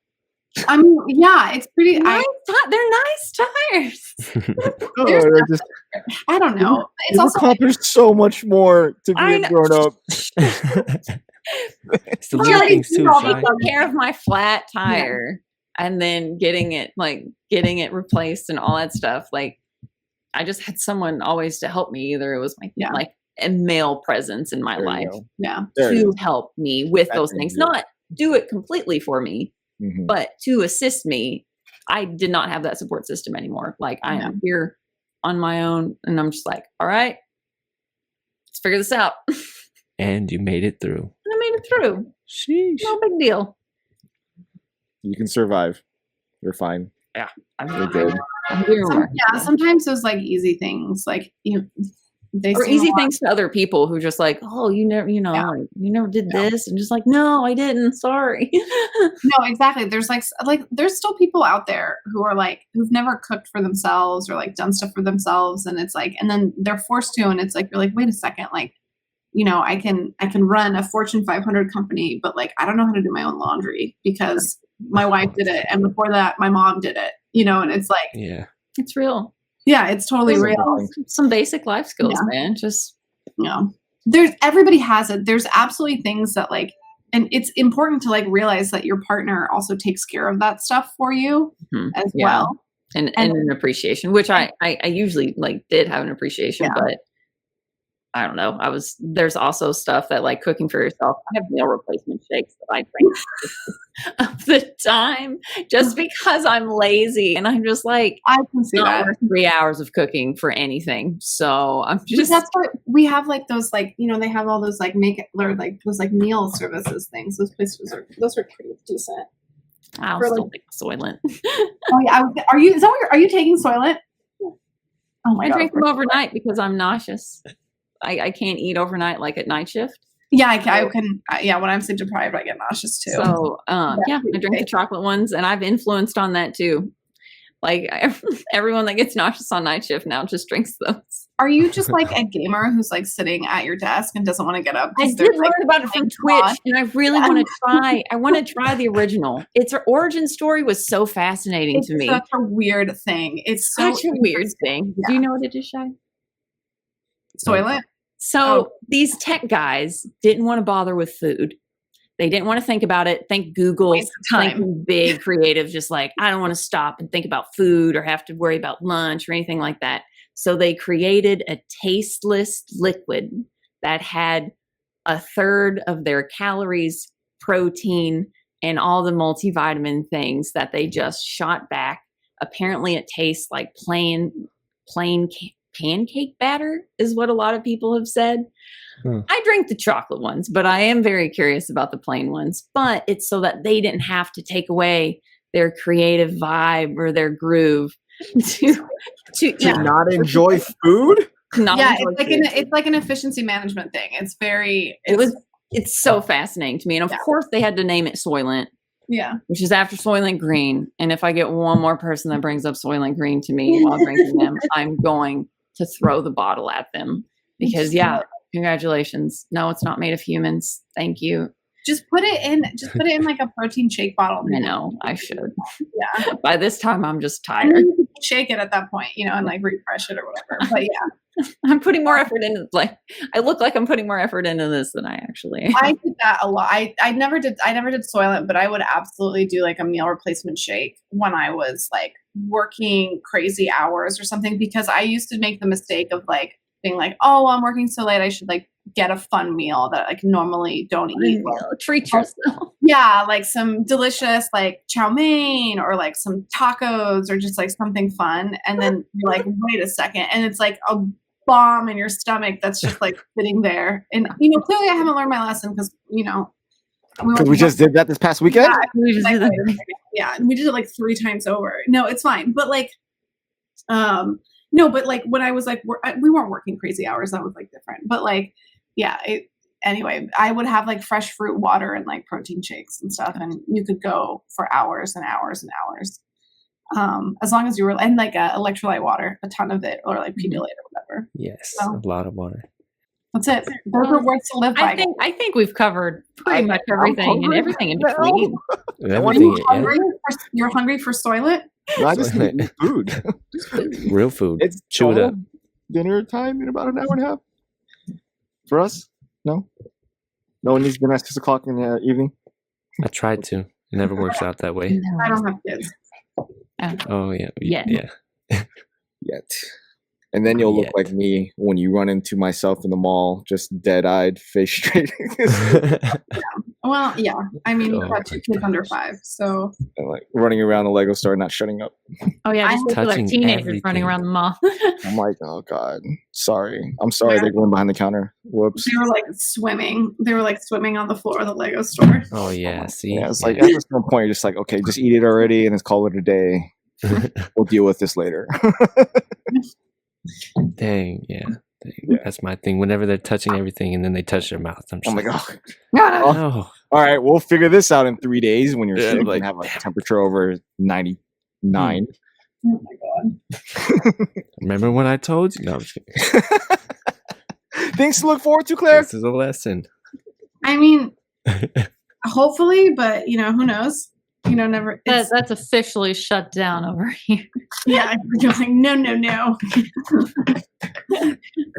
I mean, yeah, it's pretty nice. They're nice tires. I don't know. It's also accomplished so much more to be grown up. It's the little things too. Taking care of my flat tire and then getting it replaced and all that stuff. Like I just had someone always to help me. Either it was like a male presence in my life, to help me with those things. Not do it completely for me, but to assist me. I did not have that support system anymore. Like I am here on my own, and I'm just like, all right, let's figure this out. And you made it through. I made it through. Sheesh. No big deal. You can survive. You're fine. Yeah, you're good. Sometimes those like easy things, like or easy things to other people who just like, oh, you never did this, and just like, no, I didn't. Sorry. No, exactly. There's like there's still people out there who are like who've never cooked for themselves or like done stuff for themselves, and it's like, and then they're forced to, and it's like you're like, wait a second, like. I can run a Fortune 500 company, but like, I don't know how to do my own laundry because my wife did it. And before that, my mom did it, and it's like, yeah, it's real. Yeah, it's totally real. Some basic life skills, man. Just, everybody has it. There's absolutely things that like, and it's important to like realize that your partner also takes care of that stuff for you as well. And an appreciation, which I usually like did have an appreciation, but I don't know. There's also stuff that like cooking for yourself. I have meal replacement shakes that I drink of the time just because I'm lazy. And I'm just like, I can see that. 3 hours of cooking for anything. So I'm just. That's what we have like those, like, they have all those like those like meal services things. Those places those are pretty decent. I'll still take Soylent. Oh yeah. Are you taking Soylent? Oh my God. I drink them overnight because I'm nauseous. I can't eat overnight, like at night shift. Yeah, I can. When I'm sleep deprived, I get nauseous too. So, I drink the chocolate ones, and I've influenced on that too. Like everyone that gets nauseous on night shift now just drinks those. Are you just like a gamer who's like sitting at your desk and doesn't want to get up? I did learn about it from Twitch, and I really want to try. I want to try the original. Its origin story was so fascinating to me. It's such a weird thing. It's such a weird thing. Yeah. Do you know what it is, Shy? Soylent. So these tech guys didn't want to bother with food. They didn't want to think about it. Think Google, think big creative, just like, I don't want to stop and think about food or have to worry about lunch or anything like that. So they created a tasteless liquid that had a third of their calories, protein, and all the multivitamin things that they just shot back. Apparently it tastes like plain pancake batter is what a lot of people have said. I drink the chocolate ones, but I am very curious about the plain ones. But it's so that they didn't have to take away their creative vibe or their groove to not enjoy food. It's like an efficiency management thing. It's so fascinating to me. And of course they had to name it Soylent. Yeah. Which is after Soylent Green. And if I get one more person that brings up Soylent Green to me while drinking them, I'm going to throw the bottle at them. Because congratulations. No, it's not made of humans. Thank you. Just put it in like a protein shake bottle. I know, I should. Yeah. By this time I'm just tired. Shake it at that point, and like refresh it or whatever. But yeah. I'm putting more effort into I look like I'm putting more effort into this than I actually am. I did that a lot. I never did Soylent, but I would absolutely do like a meal replacement shake when I was like working crazy hours or something, because I used to make the mistake of like being like, oh, I'm working so late, I should like get a fun meal that I like normally don't eat. Treat yourself. Yeah, like some delicious like chow mein or like some tacos or just like something fun. And then you're like, wait a second. And it's like a bomb in your stomach that's just like sitting there. And clearly I haven't learned my lesson because we just did that this past weekend. Yeah, we just did that. Yeah, and we did it like 3 times over. No, it's fine. But like, no, but like when I was like, we weren't working crazy hours. That was like different. But like, yeah. Anyway, I would have like fresh fruit water and like protein shakes and stuff, and you could go for hours and hours and hours. As long as you were, and like electrolyte water, a ton of it, or like Pedialyte or whatever. Yes, a lot of water. That's it. Those are words to live by. I think we've covered pretty much everything and everything in between. You're hungry for Soylent? No, I just need food. Real food. It's chewed up. Dinner time in about an hour and a half. For us? No? No one needs dinner at 6 o'clock in the evening? I tried to. It never works out that way. No. I don't have kids. Oh, yeah. Yeah. Yet. And then you'll look like me when you run into myself in the mall, just dead-eyed, face straight. Well, yeah. I mean, you've got 2 kids under 5, so. And like running around the Lego store, not shutting up. Oh, yeah. Just feel like teenagers running around the mall. I'm like, oh, God. Sorry. I'm sorry they're going behind the counter. Whoops. They were like swimming. They were like swimming on the floor of the Lego store. Oh, yeah. See? Yeah, it's like at this point, you're just like, okay, just eat it already and let's call it a day. We'll deal with this later. Dang, yeah. That's my thing. Whenever they're touching everything and then they touch their mouth, I'm just like, oh. All right, we'll figure this out in 3 days when you're sick and have a temperature over 99. Oh my God. Remember when I told you? No, I'm just kidding. Things to look forward to, Claire. This is a lesson. I mean, hopefully, but who knows? Never. That's officially shut down over here. Yeah, you're like, no.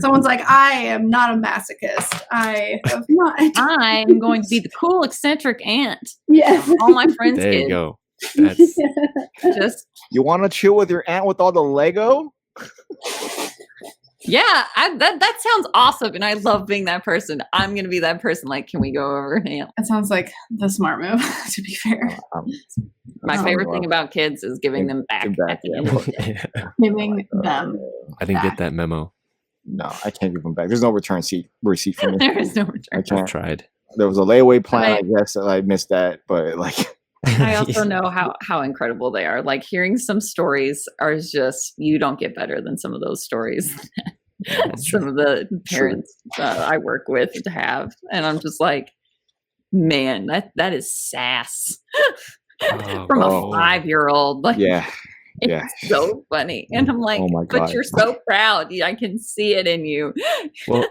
Someone's like, I am not a masochist. I have not. I'm going to be the cool, eccentric aunt. Yes. All my friends There you kids. go. That's Just You want to chill with your aunt with all the Lego? yeah, that sounds awesome, and I love being that person. I'm gonna be that person. Like, can we go over and That sounds like the smart move. To be fair, my favorite thing about kids is giving them back. At the end of the day. giving them. I didn't get that memo. No, I can't give them back. There's no receipt for me. There is no I return. can't. I've tried. There was a layaway plan. I guess that I missed that, but like. I also know how incredible they are. Like, hearing some stories are just, you don't get better than some of those stories. Some of the parents I work with have, and I'm just like, man, that is sass from a 5-year-old. Like, it's so funny, and I'm like, oh my God. but you're so proud. I can see it in you. Well,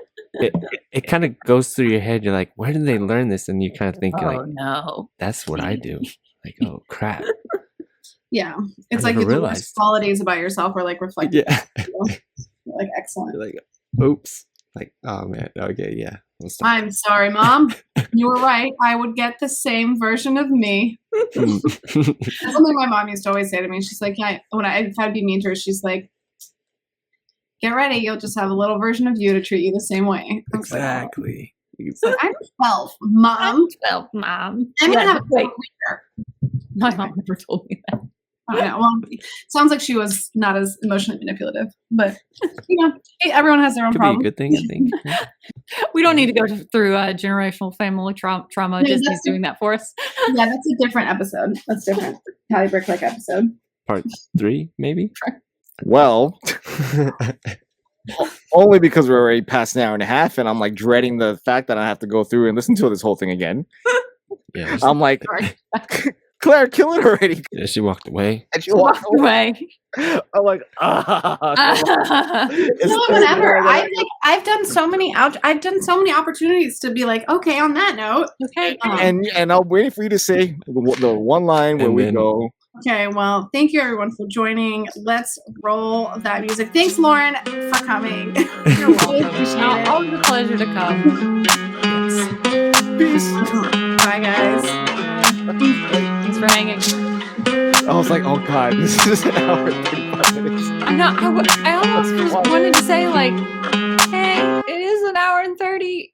it kind of goes through your head. You're like, where did they learn this? And you kind of think, like, no, that's what I do. Like, oh crap. Yeah, it's I like never the realized. worst qualities about yourself are like reflected. Yeah. Like excellent. You're like, oops. Like, oh man. Okay, yeah. We'll stop. I'm sorry, Mom. You were right. I would get the same version of me. That's something my mom used to always say to me. She's like, yeah, if I'd be mean to her, she's like, get ready. You'll just have a little version of you to treat you the same way. Exactly. Like, I'm 12, Mom. Well, Mom, I'm going to have a wait. career. My mom never told me that. I don't know. Well, sounds like she was not as emotionally manipulative, but hey, everyone has their own Could problem. be a good thing, I think. We don't need to go through generational family trauma. No, Disney's doing that for us. Yeah, that's a different episode. That's different. Cali Brick Clique episode. Part 3, maybe? Well, only because we're already past an hour and a half, and I'm like dreading the fact that I have to go through and listen to this whole thing again. Yeah. I'm like, Claire, kill it already. Yeah, she walked away. And she Walk walked away. away. I'm like, No, whenever I've done so many opportunities to be like, okay, on that note, Okay. and I'm waiting for you to say the one line where And we then- go. okay, well, thank you everyone for joining. Let's roll that music. Thanks, Lauren, for coming. You're welcome. Appreciate it. Always a pleasure to come. Peace. Bye, guys. Thanks for hanging. I was like, oh God, this is an hour and 35 minutes. I know. I almost wanted to say, like, hey, it is an hour and 30.